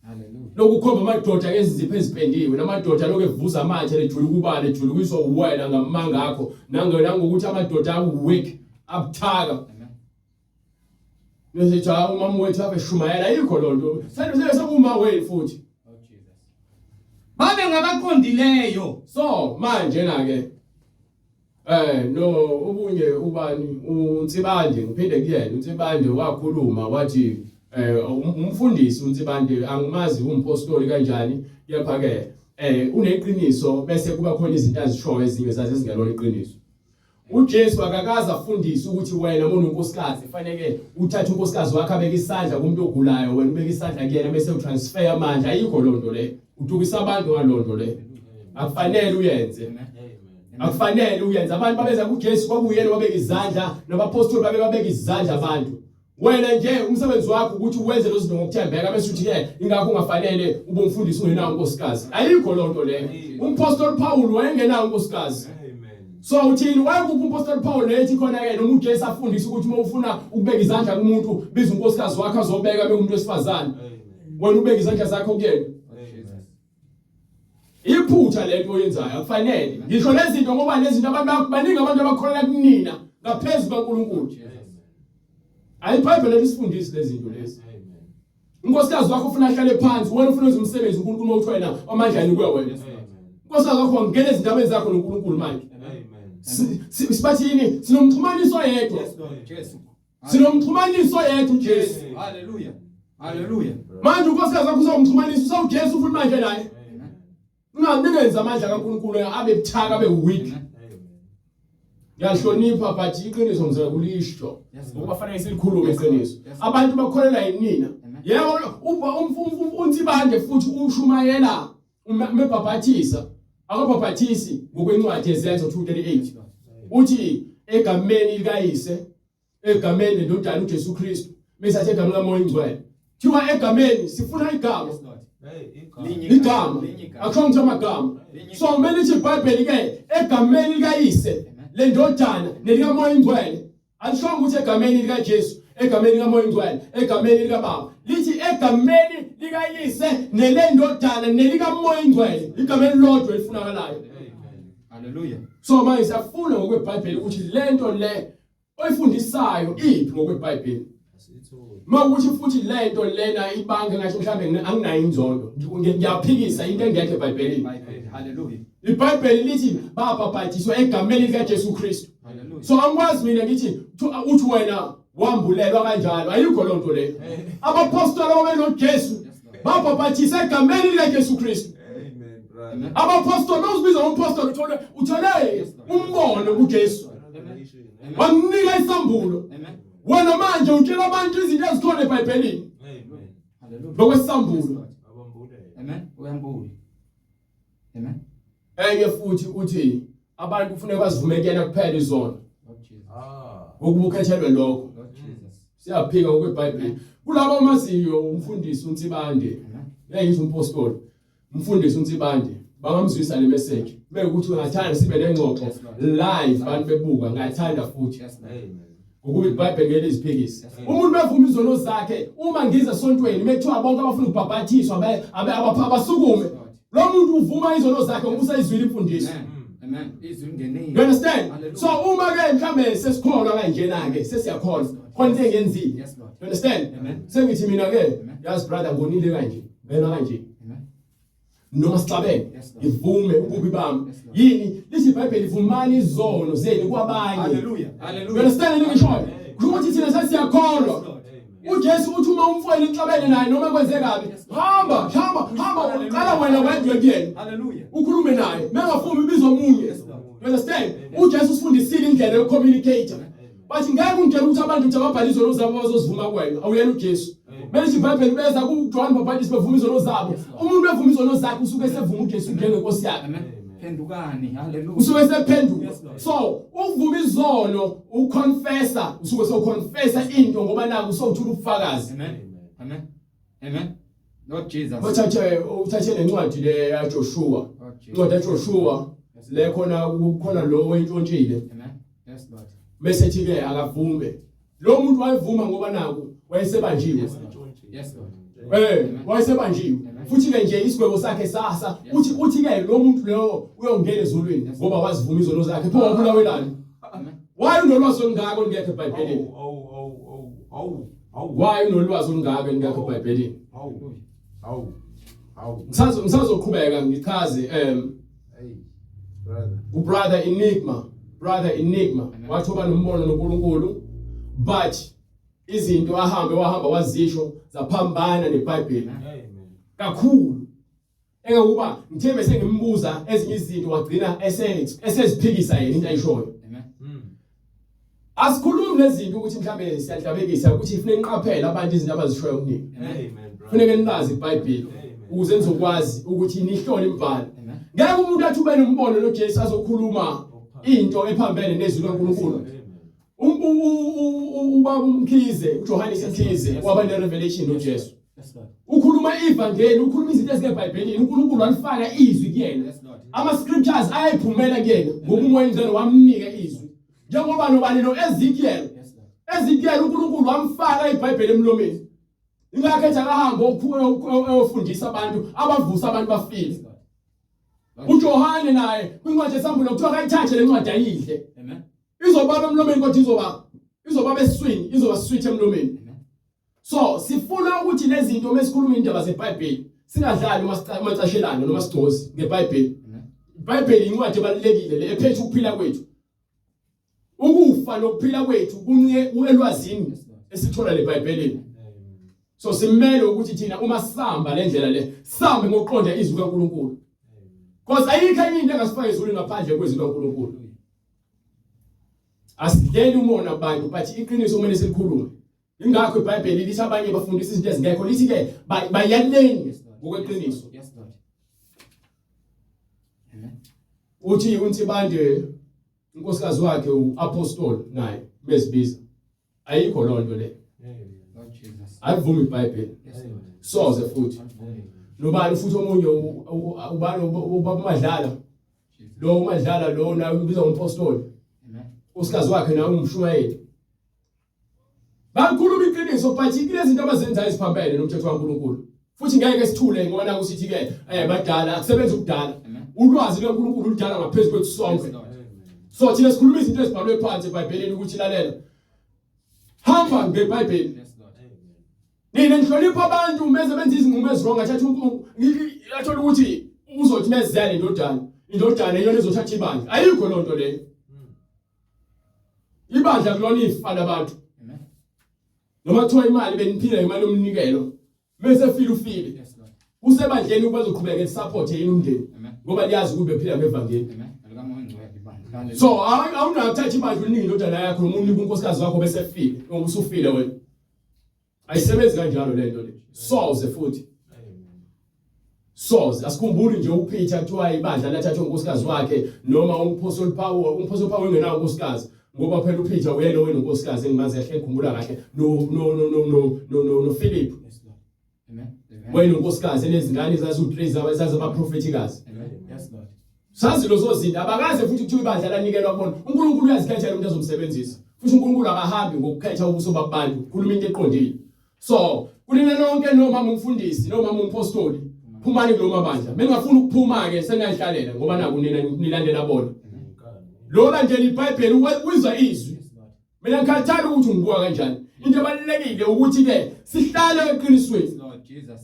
haleluya lokukhomba amadoda ezinzipho ezipendiwe namadoda lokho evuza amathe lejula kubale ejula kuyiswa uwena ngamanga akho nangokuthi amadoda aweak abuthaka nesithi umama wethu abeshumayela yikho lonto sekuma wethu futhi babe ngabaqondileyo so manje na ke no ubunye ubani uNtsibande ngiphinde kuyena uNtsibande wakhuluma wathi umfundisi uNtsibande angimazi umpostoli kanjani kepha ke uneqiniso bese kuba khona izinto azishoyo ezinye zaze zingelona iqiniso uJesu akakaza afundisa ukuthi wena umuntu unkosikazi kufanele uthathe unkosikazi wakhe abeke isandla kumuntu ogulayo wena ubeke isandla kuyena bese utransfer amandla ayikho lonto le utukisa abantu ngalonto le akufanele uyenze akufanele uyenze abantu babeza kuJesu kwakuyena wabeka izandla nabapostoli babeka izandla abantu wena nje umsebenzi wakho ukuthi uwenze lo zinto ngokuthembeka bese uthi ke ingakho ungafanele ube umfundisi ungenawo unkosikazi ayikho lonto le umpostoli Paul wayengenawo unkosikazi so uthini wayekuphi umpostoli Paul lethi khona ke noma uJesu afundisa ukuthi uma ufuna ukubeka izandla kumuntu biza unkosikazi wakhe azobeka bekumuntu wesifazane wena ubeka izandla zakho kuyena iphutha lento oyenzayo akufanele ngisho lezi zinto ngoba lezi zinto abantu baningi abantu abakholela kunina ngaphezulu kaNkulunkulu ayiBhayibheli lisifundisi lezi zinto lezi unkosikazi wakho ufuna ahlale phansi wena ufuna umsebenzi uNkulunkulu uthi wena amandla ani kuya wena unkosikazi wakho ngene ezindabeni zakho noNkulunkulu manje sibathini sinomxhumaniso yedwa sinomxhumaniso yedwa uJesu haleluya haleluya manje unkosikazi wakho uzomxhumanisa usawuJesu ufuna manje naye unganingenza amandla kaNkulunkulu abe buthaka abe weak yahlonipha but iqiniso ngizoya kulisho ngoba fanele silikhulume iqiniso abantu bakholela yinina yebo uNtsibande futhi ushumayela umebhabhathisa akabhabhathisi ngokwencwadi yezenzo 2:38 uthi egameni likayise egameni lendodana uJesu Kristu mesathi egameni kaMoya Ingcwele thiwa egameni sifuna igama igama akusho nje amagama so kumele ithi iBhayibheli ke egameni likayise lendodana nelikaMoya Ingcwele alisho ukuthi egameni likaJesu egameni likaMoya Ingcwele egameni likaBaba lithi egameni likayise nelendodana nelikaMoya Ingcwele igameni lodwa elifunakalayo haleluya so manje siyafuna ngokweBhayibheli ukuthi lento le oyifundisayo iphi ngokweBhayibheli mawukuthi futhi lento lena ibange ngasho mhlambe anginayo inzondo ngiyaphikisa into engekho eBhayibhelini haleluya iBhayibheli lithi babhabhathiswa egameni likaJesu Kristu so angikwazi mina ngithi uthi wena wambulelwa kanjalo ayikho lonto leyo abapostoli ababenoJesu babhabhathisa egameni likaJesu Kristu amen abapostoli nozibiza umpostoli uthole umbono kuJesu wamnika isambulo wena manje utshela abantu izinto ezikhona eBhayibhelini amen haleluya lokwesambulo amen uyambula amen enye futhi uthi abantu kufanele bazivumekela kuphela izono ukubukhethelwe lokho siyaphika ngokweBhayibheli kulabo amaziyo umfundisi uNtsibande ngithi umpostoli umfundisi uNtsibande bangamzwisa le message bekuthi ungathanda sibe lengxoxo live abantu bebuka ngathanda futhi amen ukuba iBhayibheli ngeliziphikisa umuntu bevuma izono zakhe uma ngize esontweni mekuthiwa bonke abafuna ukubhabhathiswa abasukume lo muntu uvuma izono zakhe ngoba usayizwile imfundiso amen izwi lingenile you understand so uma ke mhlambe sesikholwa kanjena ke sesiyakholwa khona into engenzile you understand sengithi mina ke yazi brother ngonile kanje ngena kanje noma sicabene ivume ububi bami yini lithi iBhayibheli ivumani izono zenu kwabanye haleluya haleluya you understand ngishoyo ukuthi thina sesiyakholwa uJesu uthi uma umfowenu ixabene naye noma kwenze kabi hamba uqala wena wedwe kuyena haleluya ukhulume naye mengafumi ibizo omunye you understand uJesu usifundisile indlela yokucommunicate bathi ngeke ungitshela ukuthi abantu nje ababhala izono zabo bazozivuma kuwena awuyena uJesu manje iBhayibheli beza kuJohn babhadisi bevuma izono zabo umuntu bevuma izono zakhe usuke sevuma uJesu njengenkosi yakhe pendukani haleluya usuke sephenduka so ukuvuma izono uconfessa usuke soconfessa into ngoba naku usawuthula ubufakazi amen Lord Jesus uthathe lencwadi le yaJoshua incwadi yaJoshua le khona lo oyintshontshile amen yes Lord bese thi ke akavume lo muntu wayevuma ngoba naku wayesebanjiwe yes Lord wayesebanjiwe futhi ke nje isigwebo sakhe sasa uthi ke lo muntu lo uyongena ezulwini ngoba wazivuma izono zakhe pho wabulawelani why unolwazi olungako ngekho eBhayibhelini why unolwazi olungako ngekho eBhayibhelini ngisazoqhubeka ngichaze brother enigma wathoba nombono noNkulunkulu but izinto wahamba wazisho zaphambana neBhayibheli kakhulu engekuba ngithembe sengimbuza ezinye izinto wagcina eseziphikisa yena into ayishoyo asikhulumi lezinto ukuthi mhlambe siyadlabekisa ukuthi kufanele niqaphele abantu izinto abazishoyo kuningi kufanele nilazi iBhayibheli ukuze nizokwazi ukuthi nihlole imibhalo ngeke umuntu athi ube nombono noJesu azokhuluma into ephambene nezwi likaNkulunkulu ubaba umkhize uJohane Mkhize waba nerevelation noJesu ukhuluma ivangeli ukhuluma izinto ezingeBhayibhelini uNkulunkulu walifaka izwi kuyena ama scriptures ayayiphumela kuyena ngoba umoya ngcwele wamnika izwi njengoba nobani lo Ezekiel uNkulunkulu wamfaka iBhayibheli emlomeni ingakho ethi akahamba eyofundisa abantu abavusa abantu bafile you understand uJohane Mkhize ukhuluma iVangeli ukhuluma izinto ezingeBhayibhelini uNkulunkulu walifaka izwi kuyena njengoba nobani lo Ezekiel uNkulunkulu wamfaka iBhayibheli emlomeni ingakho ethi akahamba eyofundisa abantu abavusa abantu bafile uJohane naye kwincwadi yesambulu kuthiwa kayithathe lencwadi ayihle. Amen. Izobaba emlomeni kodwa izoba beswing, izoba sweet emlomeni. So sifuna ukuthi lezi zinto mesikhuluma indaba zeBhayibheli singadlali umacashelana noma sigcozi ngeBhayibheli. iBhayibheli incwadi ebalulekile le ephethe ukuphila kwethu. Ukufa nokuphila kwethu kunye elwazini esithola leBhayibhelini. So simele ukuthi thina uma sihamba le ndlela le sihambe ngokuqonda izwi likaNkulunkulu. Because ayikho enye into engasifaka izulu ngaphandle kwezwi likaNkulunkulu. Asideli umona abantu but iqiniso kumele silikhulume. Ingakho iBhayibheli lithi abanye bafundisa izinto ezingekho lithi ke bayaleni ngokweqiniso. Yes Lord. Amen. Uthi uNtibande unkosikazi wakhe uapostoli naye bezibiza. Ayikho lonto le. Lord Jesus. Ayivumi iBhayibheli. Yes Lord. Soze futhi. Nobani futhi omunye ubani ubamadlala. Lo umadlala lo naye ubiza umpostoli. Amen. Unkosikazi wakhe naye umshumayeli. Bakhuluma iqiniso but kulezi zinto abazenzayo isiphambene nomthetho kaNkulunkulu. Futhi ngeke sithule ngoba naku sithi ke badala akusebenza ukudala. Ulwazi likaNkulunkulu ludala ngaphezulu kwethu sonke. So thina sikhuluma izinto ezibhalwe phansi eBhayibhelini ukuthi lalela. Hamba ngeBhayibheli. Yes Lord. Nina nihlonipha abantu meze benza izinqumo ezirong athatha athola ukuthi uzothi mezele indodana iyona ezothatha ibandla. Ayikho lonto leyo. Ibandla kulona ifa labantu. Noma kuthiwa imali beniphila imali yomnikelo bese feel ufile Yes Lord. usebandleni ukuba uzoqhubeka ngesupport yini umndeni Amen. ngoba liyazi ukuthi bephila ngevangeli. Amen. Alikamoya ngcwele ibandla. So awunakuthatha imali uningi indodana yakho noma unika unkosikazi wakho bese file ngoba usufile wena. Ayisebenzi kanjalo lento le. Soze futhi. Soze asikhumbuli nje uPeter kuthiwa ibandla lathatha unkosikazi wakhe noma umpostoli Paul engenawo unkosikazi. Ngoba phela uPeter uyena wena unkosikazi engimazi kahle ngikhumbula kahle no Philip. Yes Lord. Amen. Wena unkosikazi enezingane zazu3 zabaprofetikazi. Amen. Yes Lord. Sazi lozo zinto abakaze futhi kuthiwa ibandla lanikelwa kubona. uNkulunkulu uyazikhethela umuntu azomsebenzisa. Futhi uNkulunkulu akahambi ngokukhetha ubuso babantu. Ukhuluma into eqondile. So kulina lonke noma umfundisi noma umpostoli phumani kuloma bandla. Bengafuna ukuphuma ke sengayihlalela ngoba naku nilandela bona. Lo landela iBhayibheli wizwa izwi. Mina ngikhathala ukuthi ngibuka kanjani. Into ebalulekile ukuthi ke sihlale eqinisweni. Lord Jesus.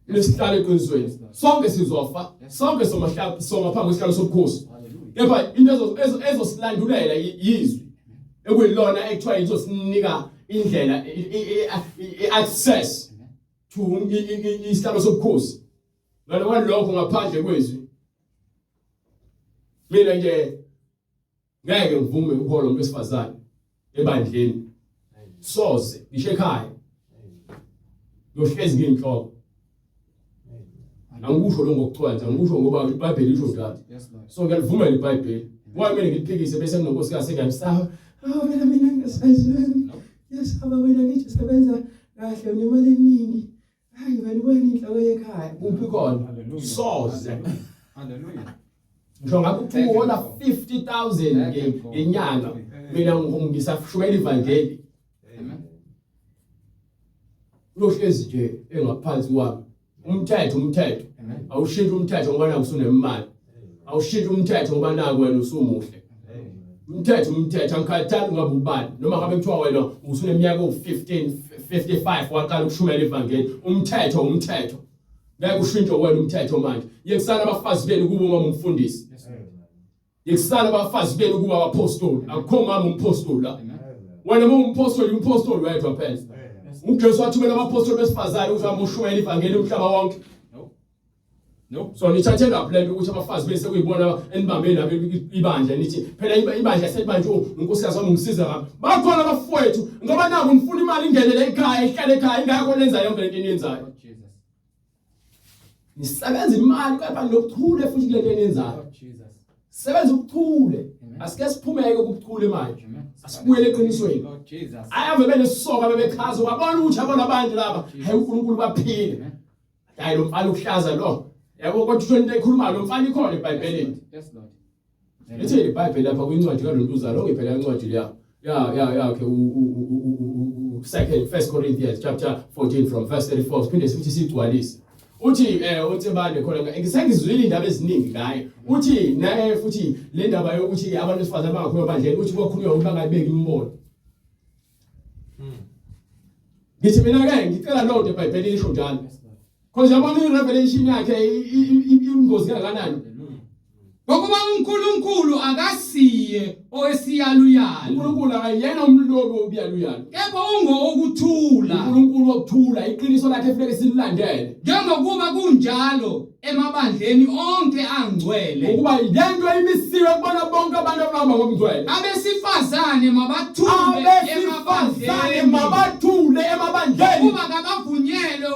Lesihlale eqinisweni. Sonke sizofa. Sonke somaphambi kwesihlalo sobukhosi. Kepha into ezosilandulela yizwi. Ekuyilona ekuthiwa izosinika indlela access to isihlalo sobukhosi. Ngaloba lokho ngaphandle kwezwi. Mina nje ngeke ngivume ukuhola umuntu wesifazane ebandleni. Soze ngisho ekhaya. Ngohlezi nginhloko. Angikusho lo ngokucwanza, ngikusho ngoba iBhayibheli lisho njalo. Yes Lord. So ngiyalivuma iBhayibheli. Ngoba mina ngiphikise bese nginonkosikazi engiyamsaba. Mina ngiyasazi. Yes, wena ngithi sebenza kahle nemali eningi. Hayi wena wena inhloko yekhaya. Kuphi khona? Soze. Hallelujah. Ngisho ngabe uhola 50,000 ngenyanga. Mina ngisashumela ivangeli. Amen. Uhlezi nje engaphansi kwami. Umthetho. Amen. Awushintshe umthetho ngoba naku usunemali. Awushintshe umthetho ngoba naku wena usumuhle. Umthetho angikhathali ngabe ubani noma ngabe kuthiwa wena usuneminyaka u15 55 waqala ukushumela ivangeli. Umthetho. Ngeke ushintshe wena umthetho manje. Yekusala abafazi benu kuba uma umfundisi. Yekusala abafazi benu kuba abapostoli. Akukho mama umpostoli la. Wena umpostoli wedwa phela. UJesu wathumela abapostoli besifazane ukuthi bamushumele ivangeli umhlaba wonke. No. So nithathe lapho lento ukuthi abafazi bese kuyibona enibambe nabo ibandla nithi phela ibandla setibanje unkosikazi wami ngisiza ngapha. Bakhona abafowethu ngoba naku nifuna imali ingenele ekhaya ihlale ekhaya ingakho lenza yonke lento eniyenzayo. Lord Jesus. Nisebenza imali kepha nokuthule futhi kule nto eniyenzayo. Lord Jesus. Sebenza ukuthule. Amen. Asike siphumeke ukuthule manje. Amen. Asibuyele eqinisweni. Lord Jesus. Ayave benesoka bebekhaza wabona ukuthi abona abantu laba hayi uNkulunkulu baphile. Amen. Hayi lo mfana ukuhlaza lo. Yabo kodwa uthonto ekhuluma lo mfana ikhona eBhayibhelini. Yes Lord. Lethe iBhayibheli lapha kwincwadi kaNtuzalo ongephela incwadi leya. Yakhe u 1 Corinthians chapter 14 from verse 34 siphinde sithi sigcwalise. uthi uThebane khona ngisengizwile indaba eziningi ngaye uthi naye futhi le ndaba yokuthi abantu besifazane bangakhuluma bandleni uthi kwakhulunywa ukuthi bangabeki imbono ngithi mina ke ngicela lo nto eBhayibhelini isho njalo because yabona irevelation yakhe ingozi kangakanani ngokuba uNkulunkulu akasiye owesiyaluyalu uNkulunkulu akayena umlobi obiyaluyalu kepha ungowokuthula uNkulunkulu wokuthula iqiniso lakhe kufanele sililandele njengokuba kunjalo emabandleni onke angcwele ukuba yento imisiwe kubona bonke abantu abahamba ngomngcwele abesifazane mabathule emabandleni ukuba kabavunyelwe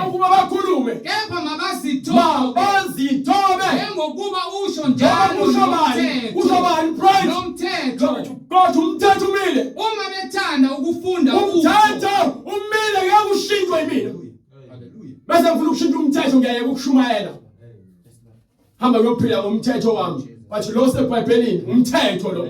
ukuba bakhulume kepha mabazithobe njengokuba usho njalo umthetho umile uma bethanda ukufunda umthetho umile ngeke ushintshwe yimina bese ngifuna ukushintsha umthetho ngiyeke ukushumayela hamba ngokuphila ngomthetho wami bathi lo seBhayibhelini umthetho lo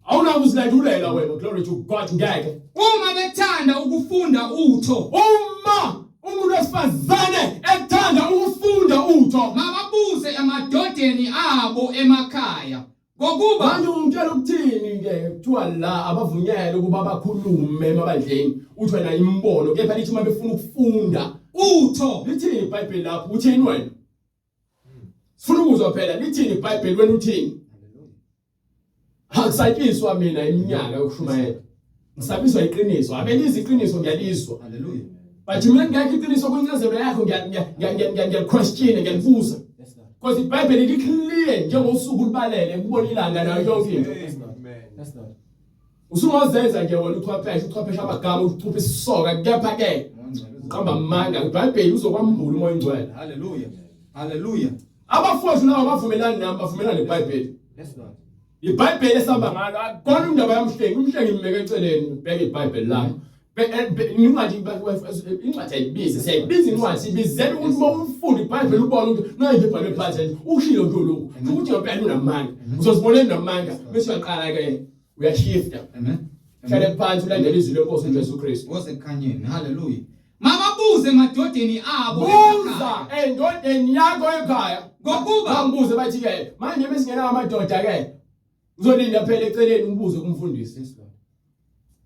awunako uzilandulela wena glory to God ngeke uma bethanda ukufunda utho uma umuntu wesifazane ethanda ukufunda utho mababuze amadodeni abo emakhaya ngokuba manje umtshela ukuthini ke kuthiwa la abavunyele ukuba bakhulume emabandleni uthi wena imbono kepha lithi uma befuna ukufunda utho lithini iBhayibheli lapho uthini wena sifuna ukuzwa phela lithini iBhayibheli wena uthini akusatshizwa mina iminyaka yokushumayela ngisabizwa iqiniso abelizi iqiniso ngiyalizwa Hallelujah. but mina ngeke iqiniso kwincazelo yakho ngiyaquestion ngiyalibuza because iBhayibheli liclear njengosuku lubalele kubona ilanga nayo yonke into That's not. usungazenza nje wena uchwepheshe amagama uchuphe isisoka kepha ke uqamba amanga iBhayibheli uzokwambula umoya ingcwele Hallelujah. Hallelujah. abafowethu nabo bavumelana nami bavumelana neBhayibheli That's not. iBhayibheli esamba ngalo akukona indaba yamhlengi umhlengi imeke eceleni bheke iBhayibheli lakho incwadi incwadi ayibizi siyayibiza incwadi ibizela ukuthi bawufunda iBhayibheli ubone ukuthi nayo ibhayibheli phansi ushilo nto lokho ukuthi ngempela unamanga uzozibona unamanga bese uyaqala ke uyashifta Amen. hlale phansi ulandele Izwilenkosi Ujesu Kristu Wasekhanyeni. Hallelujah. mababuze emadodeni abo buza endodeni yakho ekhaya ngokuba bambuze bathi ke manje mesingena amadoda ke uzolinda phela eceleni ubuze kumfundisi Yes, Lord.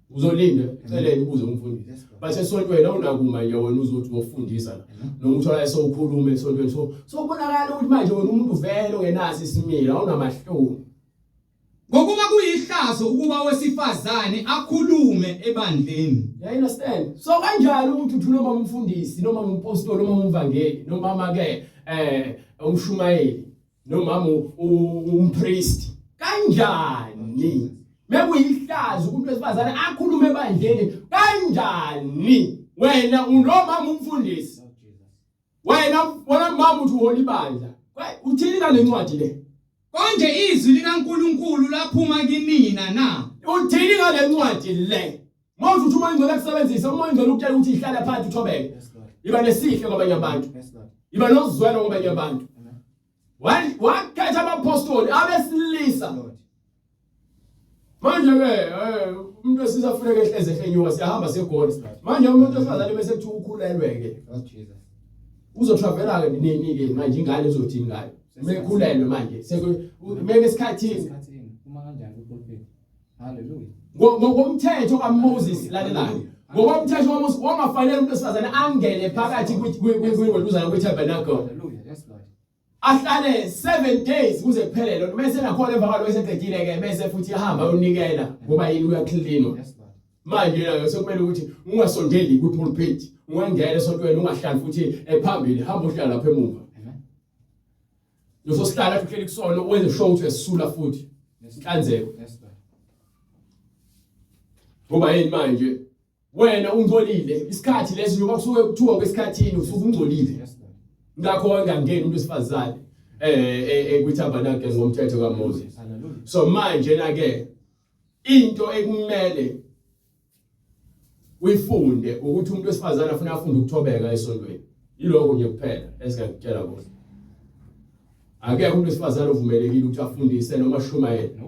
uzolinda eceleni ubuze kumfundisi bathe esontweni awunakuma nje wena uzothi wofundisa la noma uthola esowukhuluma esontweni so kubonakala ukuthi manje wena umuntu vele ongenasi isimila awunamahloni ngokuba kuyihlazo ukuba wesifazane akhulume ebandleni you understand so kanjalo ukuthi uthi noma umfundisi noma umpostoli noma umvangeli noma make umshumayeli noma umpriest kanjani mekuyihlazo ukuthi wesifazane akhulume ebandleni kanjani wena unoma umfundisi wena mama uthi uhola ibandla uthini ngale ncwadi le konje izwi likaNkulunkulu laphuma kinina na uthini ngale ncwadi le manje uthi uma ingcwele kusebenzisa uma ingcwele ukutshela ukuthi ihlala phansi uthobeke iba nesihle kwabanye abantu iba nozwelo kwabanye abantu wakhetha abapostoli abesilisa manje ke umuntu wesisa kufuneka ehleze ehlenyuka siyahamba segoli manje umuntu wesifazane bese kuthi ukhulelwe-ke uzotravela ke nini ke manje ingane ezothini ngayo mekhulelwe manje meke esikhathini Uma kanjani uProfeti? Hallelujah. ngokomthetho kaMoses lalelayo ngokomthetho kaMoses wangafanele umuntu wesifazane angene phakathi kwingoluzana kweTabernacle Hallelujah. Yes, Lord. ahlale 7 days kuze kuphelele bese nakhona emva kwalo eseqedile ke bese futhi ihamba unikela ngoba yini uyaklinwa Yes, Lord. manje la sekumele ukuthi ungasondeli ku-pulpit ungangena esontweni ungahlali futhi phambili hamba uhlala lapha emuva Amen. uzosihlala uhleli kusona wenze show ukuthi esisula futhi inhlanzeko Yes, Lord. ngoba yini manje wena ungcolile isikhathi lesi njengoba kusuke kuthiwa kwesikhathini usuke ungcolile Yes, Lord. ngakho wangangena umuntu wesifazane kwiTabernacle ngomthetho kaMoses Hallelujah. so manje na ke into ekumele uyifunde ukuthi umuntu wesifazane afuna afunde ukuthobeka esontweni yiloko nje kuphela esingakutshela bona akekho umuntu wesifazane ovumelekile ukuthi afundise noma ashumayele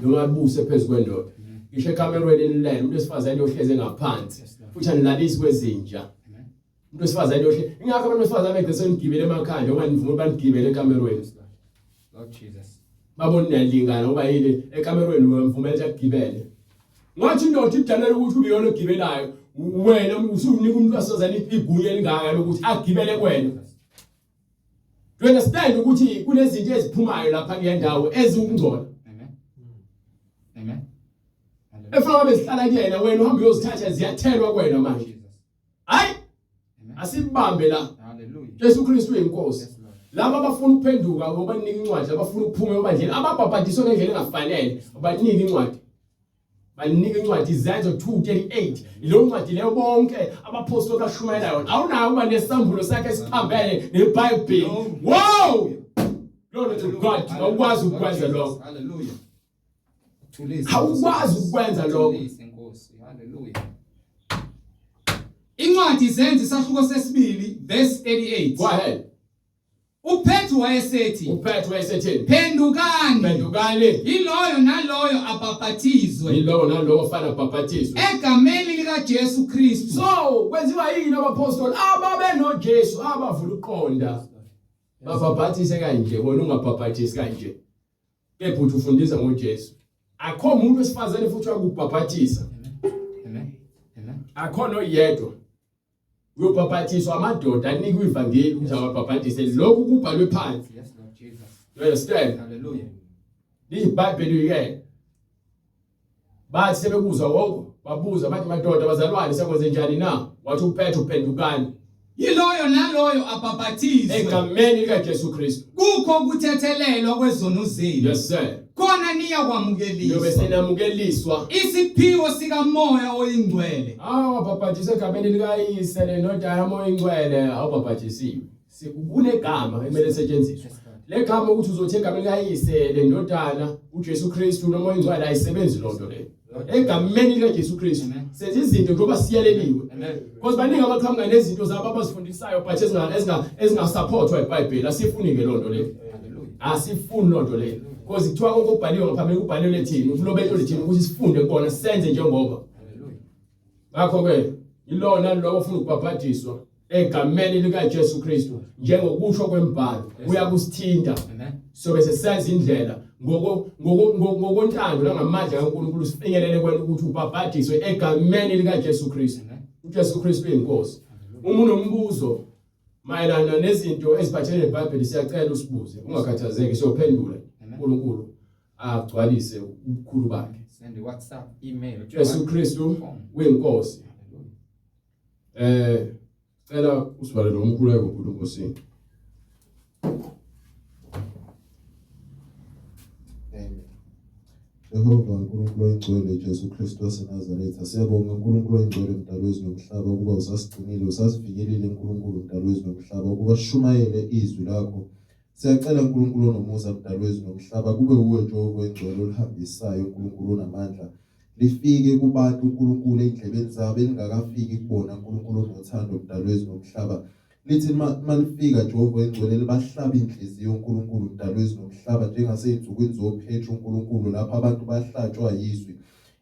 noma abuse phezulu kwendoda ngisho ekamerweni lilele umuntu wesifazane ohleze ngaphansi futhi anilalisi kwezinja umuntu wesifazane yohle ingakho abantu besifazane begcese ngigibele emakhanda okanye ngivume banigibele ekamerweni Lord Jesus. babona niyalingana ngoba yini ekamerweni wemvumela ukuthi agibele ngathi indoda idalelwe ukuthi ube yona ogibelayo wena usunika umuntu wasozana igunya elingaka lokuthi agibele kwena. Do you understand ukuthi kunezinto eziphumayo lapha kule ndawo ezingcola Amen. Amen. efana bezihlala kuyena wena uhamba uyozithatha ziyathelwa kwena manje Jesus. hayi Amen. asibambe la Hallelujah. Jesu Kristu uyinkosi. Yes, Lord. Laba abafuna ukuphenduka ngoba ninika incwadi abafuna ukuphuma ebandleni ababhabhadiswa ngendlela engafanele banika incwadi. Banika incwadi Izayo 2:38 lo ncwadi leyo bonke abapostoli bashumayela yona awunayo uba nesambulo sakhe esiphambene neBhayibheli. Wow! Glory to God. Awukwazi ukwenza lokho. Hallelujah. Awukwazi ukwenza lokho. Hallelujah. Incwadi Izenzi isahluko sesibili verse 38. Go ahead. uPetru wayesethi uPetru wayesetheni phendukani phendukani yiloyo naloyo abhaphathizwe yilowo nalowo ofana bhabhathizwe egameni likaJesu Kristu. so kwenziwa yini abapostoli ababe noJesu abavula uqonda babhabhathise kanje wona ungabhabhathisi kanje kepha uthi ufundisa ngoJesu akho umuntu wesifazane futhi wakubhabhathisa Amen. Amen. akho noyedwa uyobhabhathiswa amadoda anika ivangeli ukuthi awabhabhathise lokhu kubhalwe phansi. Yes, Lord Jesus. You understand? Hallelujah. iBhayibheli ke bathi sebekuza wonke babuza bathi madoda bazalwane sekwenze njani na wathi uPetru phendukani yiloyo naloyo abhaphathizwe egameni likaJesu Kristu. kukho ukuthethelelwa kwezono zenu Yes sir. khona Yobe niyakwamukeliswa senamukeliswa isiphiwo sikamoya oyingcwele. awabhabhathisa egameni likayise lenodana moya ingcwele awubhabhathisiwe kunegama ekumele lisetshenziswe. Yes, Lord. Le gama ukuthi uzothi egameni likayise lendodana uJesu Kristu noma ingcwele ayisebenzi lonto le egameni likaJesu Kristu Amen. senze izinto njengoba siyaleliwe. Amen. Because baningi abaqhamuka nezinto zabo abazifundisayo but ezingasupportwa iBhayibheli asifunike lonto le Hallelujah. asifuni lonto le because kuthiwa konke okubhaliwe ngaphambili kubhaliwe lethini ukulobelo lethini ukuthi sifunde kubona senze njengoba. Hallelujah. Ngakho ke yilona lo ofuna ukubhabhadiswa egameni likaJesu Kristu njengokusho kwembhalo uyakusithinta Amen. so bese senza indlela ngokontando langamandla kaNkulunkulu sifinyelele kwena ukuthi ubhabhadiswe egameni likaJesu Kristu. Amen. uJesu Kristu uyinkosi. Uma unombuzo mayelana nezinto eziphathelene neBhayibheli siyacela usibuze ungakhathazeki siyophendula uNkulunkulu agcwalise ubukhulu bakhe. Send the WhatsApp, email. Jesu Kristu uyinkosi. Cela usibalele umkhuleko uNkulunkulu Nkosini. Amen. Jehova uNkulunkulu oyingcwele Jesu Kristu waseNazaretha siyabonga uNkulunkulu oyingcwele mdali wezulu nomhlaba ukuba usasigcinile usasivikelile uNkulunkulu mdali wezulu nomhlaba ukuba sishumayele izwi lakho. Siyacela uNkulunkulu onomusa mdali wezulu nomhlaba kube uwe Jehova oyingcwele olihambisayo uNkulunkulu onamandla lifike kubantu uNkulunkulu endlebeni zabo elingakafiki kubona uNkulunkulu onothando mdali wezulu nomhlaba. Lithi malifika Jehova oyingcwele libahlaba inhliziyo uNkulunkulu mdali wezulu nomhlaba njengaseyinsukwini zoPetru uNkulunkulu lapha abantu bahlatshwa yizwi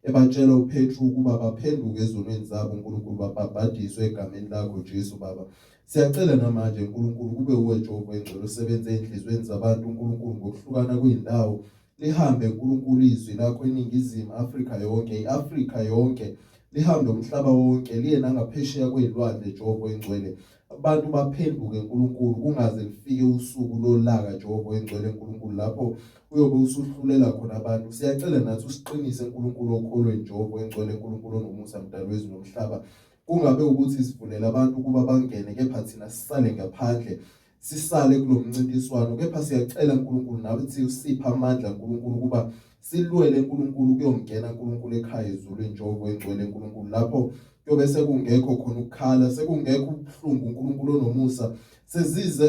ebatshela uPetru ukuba baphenduke ezonweni zabo uNkulunkulu babhabhadiswe egameni lakho Jesu Baba. Siyacela namanje uNkulunkulu kube uwe Jehova oyingcwele usebenze enhlizweni zabantu uNkulunkulu ngokuhlukana kwindawo lihambe uNkulunkulu izwi lakho eningizimu Afrika yonke iAfrika yonke lihambe umhlaba wonke liye nangaphesheya kwezilwandle Jehova oyingcwele. Abantu baphenduke uNkulunkulu kungaze lifike usuku lolaka Jehova oyingcwele uNkulunkulu lapho uyobe usuhlulela khona abantu. Siyacela nathi usiqinise uNkulunkulu okholweni Jehova oyingcwele uNkulunkulu onomusa mdali wezulu nomhlaba. Kungabe ukuthi sivulela abantu ukuba bangene kepha thina sisale ngaphandle sisale kulomncintiswano kepha siyacela uNkulunkulu nathi usipha amandla uNkulunkulu kuba silwele uNkulunkulu kuyongena uNkulunkulu ekhaya ezulwini Jehova oyingcwele uNkulunkulu lapho kuyobe sekungekho khona ukukhala sekungekho ubuhlungu uNkulunkulu onomusa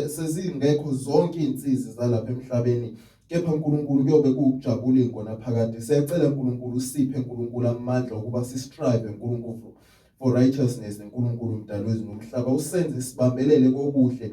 sezingekho zonke insizwe zalapha emhlabeni kepha uNkulunkulu kuyobe kujabula ingona phakathi. Siyacela uNkulunkulu usiphe uNkulunkulu amandla ukuba sistrive uNkulunkulu for righteousness uNkulunkulu mdali wezulu nomhlaba usenze sibambelele kokuhle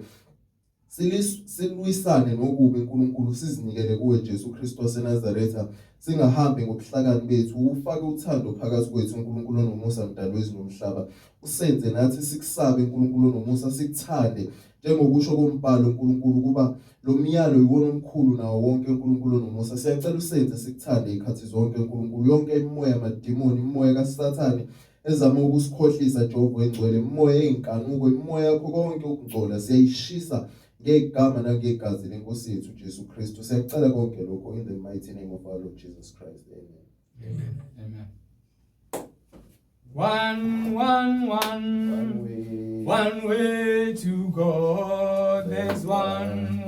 silwisane nokubi uNkulunkulu sizinikele kuwe Jesu Kristu waseNazaretha singahambi ngobuhlakani bethu ufake uthando phakathi kwethu uNkulunkulu nomusa mdali wezulu nomhlaba usenze nathi sikusabe uNkulunkulu nomusa sikuthande njengokusho kombhalo uNkulunkulu kuba lo myalo yiwona omkhulu nawo wonke uNkulunkulu nomusa siyacela usenze sikuthande ikhathi zonke uNkulunkulu yonke imimoya yamadimoni imimoya kaSathane ezama ukusikhohlisa Jehova engcwele imimoya eyinkanuko imimoya yakho konke ukungcola siyayishisa ngegama nangegazi lenkosi yethu Jesu Kristu siyacela konke lokho in the mighty name of our Lord Jesus Christ amen. Amen. One way to God. There's one